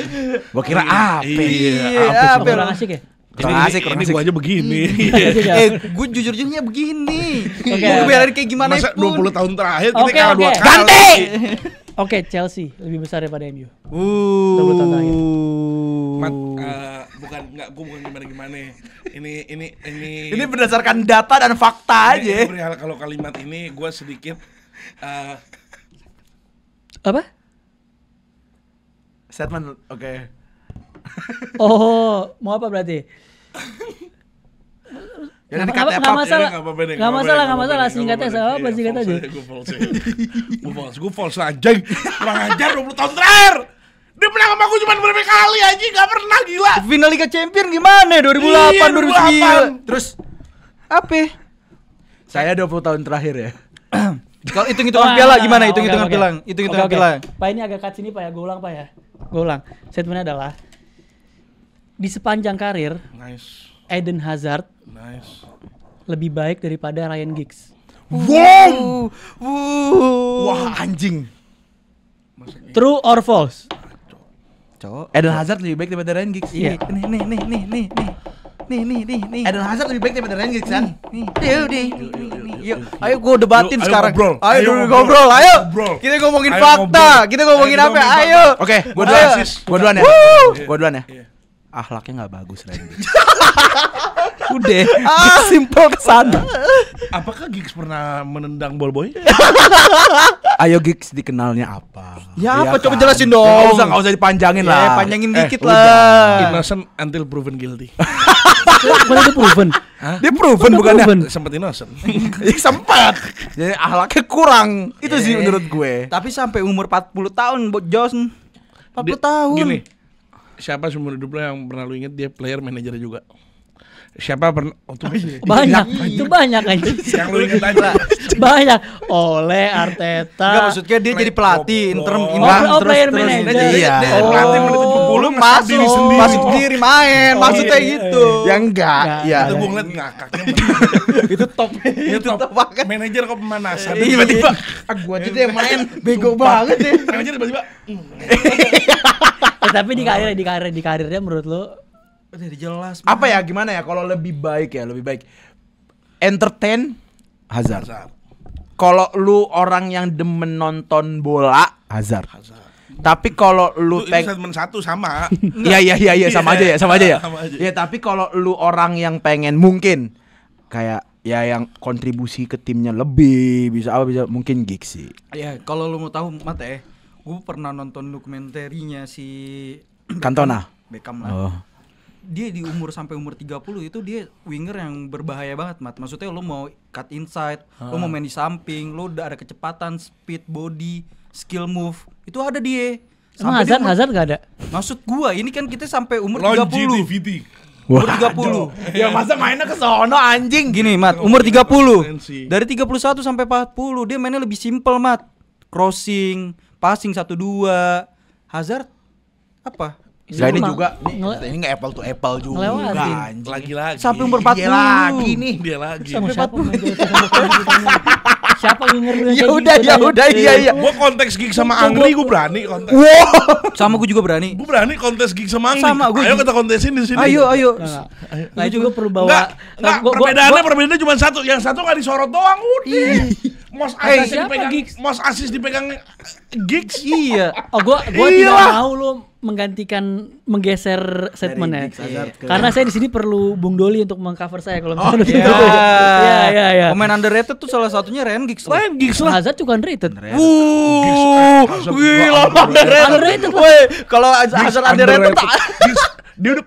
S2: Gua kira apa?
S3: Iya.
S4: apa
S1: Kurang asik ya?
S2: Kurang asik.
S3: Ini gue aja begini.
S4: Gue jujur-jujurnya begini.
S1: Oke.
S4: Gue biarin kayak gimana
S3: Masa
S4: pun.
S3: 20 tahun terakhir kita
S1: Oke,
S3: kalah
S1: oke.
S3: 2 kali.
S2: Ganti.
S1: Oke, Chelsea lebih besar daripada MU.
S4: 20
S1: tahun terakhir.
S3: Gue bukan gimana. Ini
S2: Ini berdasarkan data dan fakta aja.
S3: perihal kalau kalimat ini gue sedikit
S1: Apa?
S2: Statement, oke.
S1: Oh, mau apa berarti?
S2: Ya udah
S1: Nggak
S2: dikat ya,
S1: nggak
S2: Pap.
S1: masalah.
S3: Nggak apa-apa deh,
S1: Nggak masalah, nggak masalah.
S3: deh,
S1: Singkat
S3: nggak
S1: aja,
S3: apa-apa
S1: apa
S3: deh.
S1: singkat
S3: Iya,
S1: aja.
S3: Gue false anjing. Kurang ajar 20 tahun terakhir. Dia menang sama aku cuma berapa kali anjing, gak pernah gila.
S4: Final Liga Champion gimana? 2008,
S3: Iya,
S4: 2009. Terus apa?
S2: Saya 20 tahun terakhir ya.
S4: Kalau hitung-hitungan piala gimana? Hitung-hitungan
S1: Oke,
S4: piala.
S1: oke.
S4: Hitung-hitungan
S1: Oke, oke.
S4: piala.
S1: Pak, ini agak cut sini Pak ya. Gue ulang Pak ya. Gue ulang. Statementnya adalah di sepanjang karir
S3: Nice.
S1: Eden Hazard lebih baik daripada Ryan Giggs.
S2: Wow. Wah, anjing.
S1: True or false?
S4: Cok.
S2: Eden Hazard lebih baik daripada Ryan Giggs.
S1: Iya.
S4: Nih.
S2: Eden Hazard lebih baik daripada Ryan Giggs kan?
S4: Yuk, ayo gue debatin
S3: Ayo
S4: sekarang.
S3: ngobrol.
S4: Ayo
S3: Ayo
S4: ngobrol. Ayo.
S3: Ngobrol.
S4: Kita ngomongin
S3: Ayo
S4: fakta.
S3: ngobrol.
S4: Kita ngomongin
S3: Ayo
S4: apa?
S3: kita ngomongin
S4: Ayo.
S2: Oke, gua
S4: Ayo.
S2: duluan ya.
S4: Woo.
S2: Gua duluan ya.
S3: Iya.
S2: Akhlaknya nggak bagus Ryan Giggs.
S1: Udah.
S2: Simple kesana.
S3: Apakah Giggs pernah menendang ball boy?
S2: Ayo Giggs dikenalnya apa?
S4: Ya
S2: Iya
S4: apa? Coba
S2: kan?
S4: jelasin dong.
S2: Nggak usah dipanjangin
S4: Ya,
S2: lah.
S4: panjangin dikit
S2: udah.
S4: lah.
S3: Innocent until proven guilty.
S1: Bukan itu proven.
S2: Dia proven bukannya?
S1: Proven.
S3: Sempat innocent.
S2: Ya, sempat. Jadi akhlaknya kurang. Itu sih menurut gue.
S4: Tapi sampai umur 40 tahun, Bot John. 40 tahun.
S3: Gini, siapa seumur hidup lo yang pernah lu inget dia player manager juga? Siapa pernah? Oh, tuh,
S1: Banyak. Itu banyak aja.
S3: yang lu inget aja.
S1: Banyak. Oleh Arteta.
S4: Enggak, maksudnya dia jadi pelatih interim
S1: Oh, player manager.
S2: Iya.
S3: Pelatih menit 70 masuk diri sendiri.
S4: masuk diri main, maksudnya gitu.
S2: Ya enggak. Ya.
S3: Itu gue ngeliat ngakaknya.
S4: Itu top.
S3: Itu
S4: top banget.
S3: Manajer kok pemanasan.
S2: Tiba-tiba gua aja deh yang main. Bego banget deh.
S3: Manajer tiba-tiba.
S1: Tapi di karirnya menurut lo
S4: Udah jelas.
S2: Apa ya gimana ya kalau lebih baik entertain Hazard. Kalau lu orang yang demen nonton bola Hazard. Tapi kalau lu
S3: Itu statement satu sama.
S2: Iya sama aja ya.
S3: Sama aja.
S2: Ya tapi kalau lu orang yang pengen mungkin kayak ya yang kontribusi ke timnya lebih bisa mungkin Giggs sih.
S4: Ya, kalau lu mau tahu Mate, gue pernah nonton dokumenterinya si
S2: Cantona.
S4: Beckham lah.
S2: Oh.
S4: Dia di sampai umur 30 itu dia winger yang berbahaya banget, Mat. Maksudnya lu mau cut inside, lu mau main di samping, lu udah ada kecepatan, speed, body, skill move. Itu ada dia.
S1: emang
S4: Sampai dia
S1: Hazard gak ada?
S4: Maksud gua ini kan kita sampai umur 30.
S3: Longevity.
S4: Umur 30.
S2: Ya masa mainnya ke sono anjing.
S4: Gini, Mat, umur 30.
S3: Potensi.
S4: Dari 31 sampai 40 dia mainnya lebih simple, Mat. Crossing, passing 1-2. Hazard apa?
S2: Nah, ini
S1: Emang
S2: juga ini
S1: ngele-
S2: nggak apple to apple juga
S1: Ngelewatin.
S2: anjing.
S3: Lagi-lagi.
S4: Sampai umur 40.
S2: Iya lagi nih.
S3: Dia lagi.
S1: Sama siapa main di atas sama kayak gitu? Siapa winger lu yang
S2: Ya
S1: kayak
S2: udah,
S1: gitu
S2: ya
S1: tanya?
S2: udah, iya.
S3: Gua konteks gig sama Angri gue berani kontes.
S4: Sama gua juga berani.
S3: Gue berani kontes gig sama Angri.
S4: Sama, gua
S3: Ayo
S4: juga.
S3: kita kontesin di sini.
S4: Ayo.
S1: Nah itu gue perlu bawa.
S3: Enggak, perbedaannya cuma satu. Yang satu nggak disorot doang udah. Mos asis
S1: siapa
S3: dipegang,
S1: Giggs?
S3: Mos asis dipegang Giggs.
S4: Iya.
S1: Oh gue tidak mau lu menggeser statementnya.
S2: Giggs, Hazard ke-
S1: Karena saya di sini perlu Bung Doli untuk mengcover saya kalau misalnya
S4: Iya.
S1: gitu. Iya.
S4: Pemain underrated tuh salah satunya Ryan Giggs.
S3: Lain Giggs lah.
S1: Hazard juga underrated.
S4: Gila underrated. Woi, kalau Hazard underrated
S3: Giggs, dia udah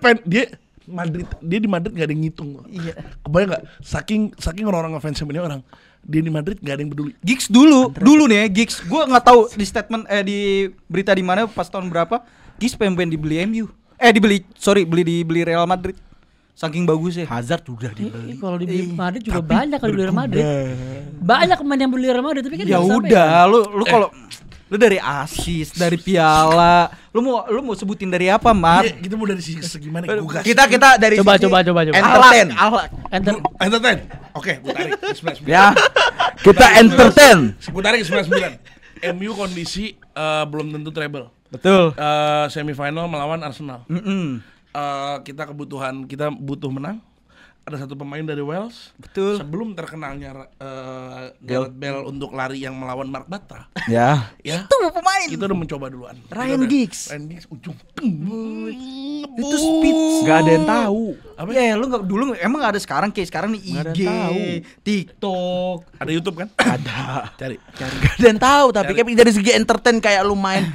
S3: dia di Madrid gak ada yang ngitung.
S1: Iya.
S3: Kebayang gak? Saking orang-orang ngefans sama dia orang. Dia di Madrid gak ada yang peduli.
S4: Giggs dulu nih Giggs. Gua nggak tahu di statement di berita di mana pas tahun berapa Giggs pengen dibeli MU. Dibeli Real Madrid. Saking bagusnya.
S2: Hazard udah dibeli.
S1: Kalau dibeli Madrid juga banyak kalau dibeli Real Madrid. Banyak pemain yang beli Real Madrid tapi kan
S4: Ya
S1: nggak sampai.
S4: udah, lu kalau lu dari asis, dari piala, lu mau sebutin dari apa, Mat?
S3: Kita mau dari segi gimana? Gugas.
S2: Kita dari
S1: Coba.
S2: entertain.
S1: Enter.
S3: Entertain. Oke, gue tarik 19.
S2: Ya. Kita entertain.
S3: Gue tarik 19. MU kondisi belum tentu treble.
S4: Betul.
S3: Semifinal melawan Arsenal. Kita butuh menang. ada satu pemain dari Wales.
S4: Betul.
S3: Sebelum terkenalnya Gareth Bale untuk lari yang melawan Mark Batra.
S2: Ya.
S3: Ya.
S4: Itu pemain.
S3: Kita udah mencoba duluan.
S4: Ryan Giggs.
S3: Ryan Giggs ujung.
S4: Itu speed.
S2: Gak ada yang tahu.
S3: Apa?
S4: Ya, lu nggak dulu emang nggak ada sekarang kayak sekarang nih
S2: Nggak ada
S4: IG,
S2: yang tahu.
S4: TikTok.
S3: Ada YouTube kan?
S2: Ada.
S3: Cari.
S2: Gak ada yang tahu, tapi kayak dari segi entertain kayak lu main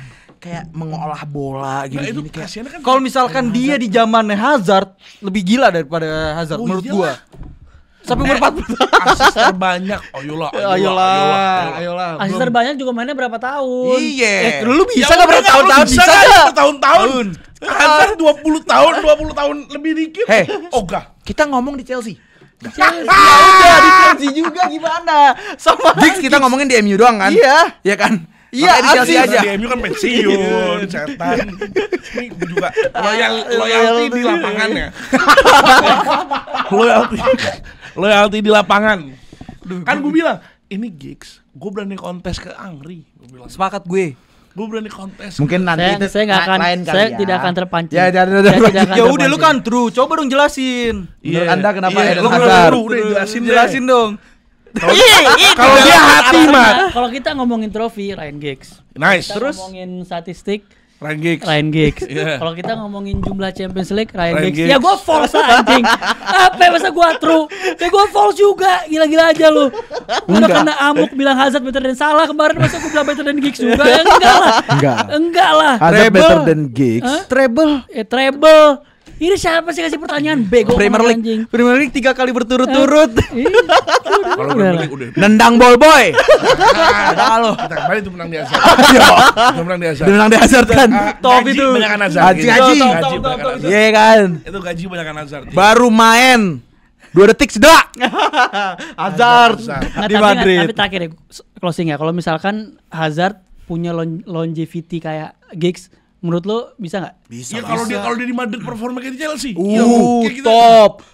S2: kayak mengolah bola
S3: Nah, itu
S2: gini-gini kayak.
S3: kasihannya kan.
S4: Kalau misalkan dia di zamannya Hazard lebih gila daripada Hazard
S3: Oh,
S4: menurut
S3: iyalah.
S4: gua. Sampai umur 40 tahun.
S3: asis terbanyak.
S4: Ayolah.
S1: Asis terbanyak juga mainnya berapa tahun?
S2: Iya.
S4: Lu bisa
S3: Ya
S4: nggak
S3: udah,
S4: bertahun-tahun?
S3: lu
S4: Bisa
S3: nggak
S4: nggak?
S3: bertahun-tahun? Hazard 20 tahun lebih dikit.
S2: Hei.
S3: Ogah.
S2: Kita ngomong di Chelsea.
S4: Ya udah di Chelsea juga gimana? Sama
S2: Giggs kita ngomongin di MU doang kan?
S4: Iya.
S2: Iya kan?
S4: Iya,
S2: Makanya di Chelsea
S4: asli.
S2: aja.
S3: Di MU kan pensiun, setan. Ini juga loyalty di lapangan ya. loyalty di lapangan. Kan gue bilang, ini Giggs, gue berani kontes ke Angri. Gue bilang,
S4: Sepakat gue.
S3: gue berani kontes.
S2: Mungkin nanti itu
S1: saya nggak akan,
S2: lain kali
S1: saya
S2: ya.
S1: tidak akan terpancing.
S2: Ya, jangan
S1: Saya tidak akan
S4: Ya udah lu
S1: terpancing.
S4: kan true, coba dong jelasin.
S2: Menurut Anda kenapa Eden
S3: lu
S2: Hazard?
S3: udah jelasin
S4: Jelasin dong.
S3: Kalau dia hati mat.
S1: Kalau kita ngomongin trofi, Ryan Giggs.
S3: Nice.
S1: Kita ngomongin statistik,
S3: Ryan Giggs.
S1: Ryan Giggs.
S3: Iya.
S1: Kalau kita ngomongin jumlah Champions League, Ryan
S3: Ryan
S1: Giggs.
S3: Giggs.
S1: Ya gue false lah anjing. Apa masa gue true? Ya gue false juga. Gila-gila aja lu. Udah kena amuk bilang Hazard better than Salah kemarin, masa gue bilang better than Giggs juga? Ya enggak lah.
S2: Enggak.
S1: lah.
S2: Hazard
S4: Treble.
S2: better than Giggs.
S1: Hah?
S4: Treble.
S1: Treble. Ini siapa sih kasih pertanyaan bego
S4: Premier
S1: kemarin,
S4: League.
S1: anjing?
S4: Premier League 3 kali berturut-turut.
S3: Kalau
S1: Udah
S3: Premier
S1: lah.
S3: League udah.
S2: Nendang ball boy.
S3: Halo. Kita kembali itu menang di Hazard. Kita menang di Hazard.
S2: Dia menang di Hazard kan.
S4: Top
S3: Gaji
S4: itu.
S3: banyakan Hazard.
S2: Gaji.
S3: Gaji
S4: Top,
S3: banyakan Hazard.
S2: Iya kan.
S3: Itu gaji banyakan Hazard.
S2: Baru main 2 detik sudah.
S4: Hazard
S1: Nggak,
S4: di Madrid.
S1: tapi terakhir ya, closing ya. Kalau misalkan Hazard punya longevity kayak Giggs, menurut lo bisa nggak?
S2: Bisa.
S3: Iya kalau dia di Madrid performa kayak di Chelsea.
S4: Top.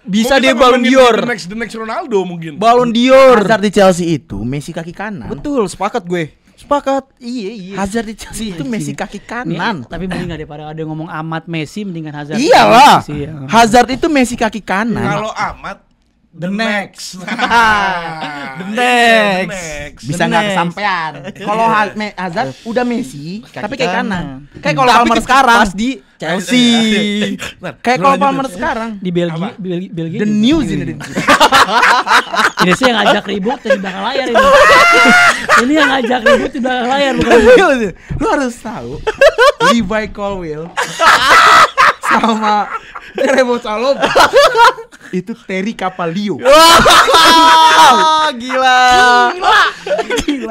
S4: Bisa
S3: Mungkin
S4: dia
S3: kita
S4: Ballon
S3: ngomongin
S4: d'Or.
S3: The next Ronaldo mungkin.
S4: Ballon d'Or.
S2: Hazard di Chelsea itu Messi kaki kanan.
S4: Betul, sepakat gue. Sepakat. Iya.
S2: Hazard di Chelsea itu Messi kaki
S1: Nih,
S2: kanan.
S1: tapi mending nggak daripada ada yang ngomong amat Messi, mendingan Hazard.
S2: Iyalah.
S1: Messi, ya.
S2: Hazard itu Messi kaki kanan.
S3: Kalau amat
S4: The next.
S3: The
S4: next.
S2: Bisa nggak kesampean. Kalau Hazard udah Messi, tapi kayak kanan. Kayak kalau Palmer sekarang.
S4: Pas di Chelsea.
S2: Kayak kalau Palmer sekarang.
S1: Di Belgia, Belgia
S2: The
S1: juga.
S2: New Zinedine.
S1: Ini sih yang ngajak ribut di belakang layar ini. Ini yang ngajak ribut di belakang layar bukan.
S2: Lu harus tahu Levi Colwill sama Jeremy Saloba itu Terry Capalio.
S4: Gila.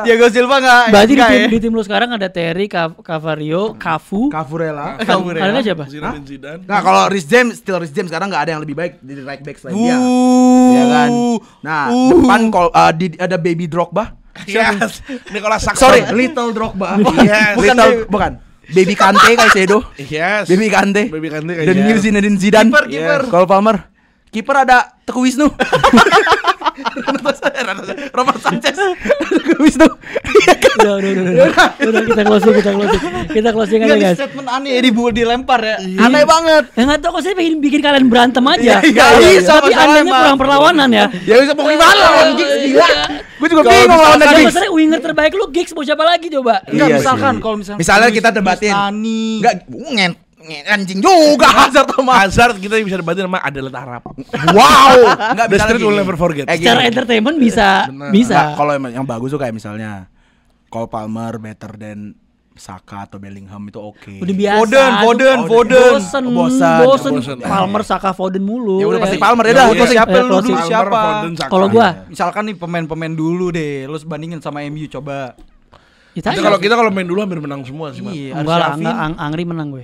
S4: Diego Silva enggak?
S1: Berarti di tim lu sekarang ada Terry, Cavario, Cafu.
S2: Cavurella.
S1: Ada lagi siapa?
S3: Zinedine Zidane.
S2: Nah kalau Rhys James sekarang nggak ada yang lebih baik di right back selain dia. Ya kan. Nah depan ada Baby Drogba.
S3: Yes. Nicolas Saxon.
S2: Sorry, Little Drogba.
S3: Yes.
S2: Bukan. Baby Kante kayak Sedo.
S3: Yes.
S2: Baby Kante.
S3: Baby Kante kayak
S2: Dan New Zinedine Zidane.
S4: Kiper.
S2: Cole Palmer. Kiper ada Teguh Wisnu. Robert Sanchez. Teguh Wisnu.
S1: Udah kita closing aja
S4: Enggak,
S1: guys.
S4: statement aneh dilempar ya.
S2: Aneh banget.
S1: Ya nggak tahu kok saya bikin kalian berantem aja.
S2: Iya,
S4: bisa,
S1: Tapi
S4: masalahnya
S1: andanya
S4: mah.
S1: kurang perlawanan ya.
S2: Ya bisa mau gimana lawan Giggs gila. Gue juga bingung lawan
S1: Kalau
S2: Giggs.
S1: misalnya winger terbaik lu Giggs mau siapa lagi coba?
S4: Enggak,
S2: Iya
S4: misalkan
S2: sih.
S4: kalau misalkan
S2: Misalnya kita debatin.
S4: Nani.
S2: Enggak anjing juga Hazard sama.
S3: Hazard kita bisa debatin sama Adalet Arab.
S2: Wow. Enggak
S3: The
S2: bisa
S3: street
S2: lagi.
S3: will never forget.
S1: Secara entertainment bisa.
S3: Benar.
S1: Bisa.
S2: Nggak, kalau yang bagus tuh kayak misalnya Cole Palmer better than Saka atau Bellingham itu oke.
S1: Udah biasa.
S4: Foden.
S1: Bosen.
S3: Bosen.
S1: Palmer, Saka, Foden mulu.
S2: Ya udah pasti
S1: Ya.
S2: Palmer ya
S3: Ya
S2: dah.
S3: udah.
S2: Closing.
S4: Siapa lu
S1: closing.
S4: dulu siapa?
S3: Foden, Saka.
S1: Kalau gua
S4: Misalkan nih pemain-pemain dulu deh, lu bandingin sama MU coba.
S1: kita
S3: Kita kalau main dulu hampir menang semua sih, Mat.
S4: Iya,
S1: enggak lah,
S4: Arshavin.
S1: enggak Angri menang gue.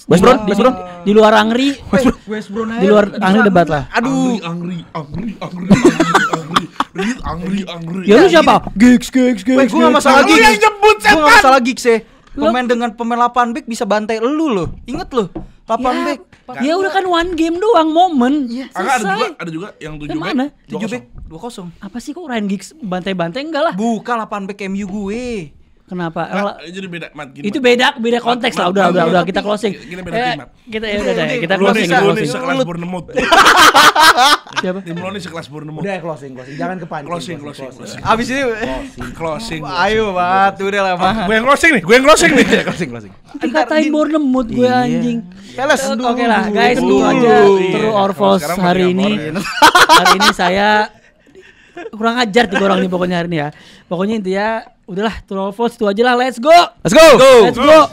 S2: West Brom.
S1: Di luar Angri,
S4: West Brom
S1: di luar Angri debat lah.
S3: Angry.
S1: Ya lu siapa? Giggs.
S4: Weh, gue gak masalah
S3: Lu
S4: Giggs.
S3: yang nyebut,
S4: Gue gak
S3: setan.
S4: masalah Giggs ya. Pemain dengan pemain 8 back bisa bantai lu loh. Ingat lu, 8 back.
S1: Ya udah kan one game doang momen. Selesai.
S3: Ada juga yang 7
S1: Yang mana?
S4: 7 back 2-0.
S1: Apa sih kok Ryan Giggs bantai-bantai enggak lah.
S4: Bukan 8 back MU gue.
S1: Kenapa?
S3: Mat, jadi beda Mat, gini,
S1: Itu
S3: Mat.
S1: beda konteks lah. Udah kita closing.
S3: Gini beda tim, Mat.
S1: Kita ya udah deh, kita
S3: Lu
S1: closing.
S3: nih,
S1: kita
S3: lu nih
S1: closing.
S3: sekelas Bournemouth.
S1: Siapa?
S3: Tim lo nih sekelas Bournemouth.
S2: Udah closing. Jangan kepancing.
S3: Closing.
S4: Abis ini
S3: Closing.
S4: ayo Mat, udah lah Mat.
S3: Gue yang closing nih.
S2: Closing.
S1: Dikatain Bournemouth gue anjing.
S2: Keles
S1: Oke lah guys, itu
S3: dulu.
S1: aja
S3: Iya.
S1: True or
S3: Kalau
S1: False
S3: sekarang
S1: hari
S3: pakai
S1: ini. Hari ini saya kurang ajar 3 orang nih pokoknya hari ini ya. Pokoknya intinya udahlah True or False itu aja lah. Let's go.
S2: Let's go.
S1: Let's go.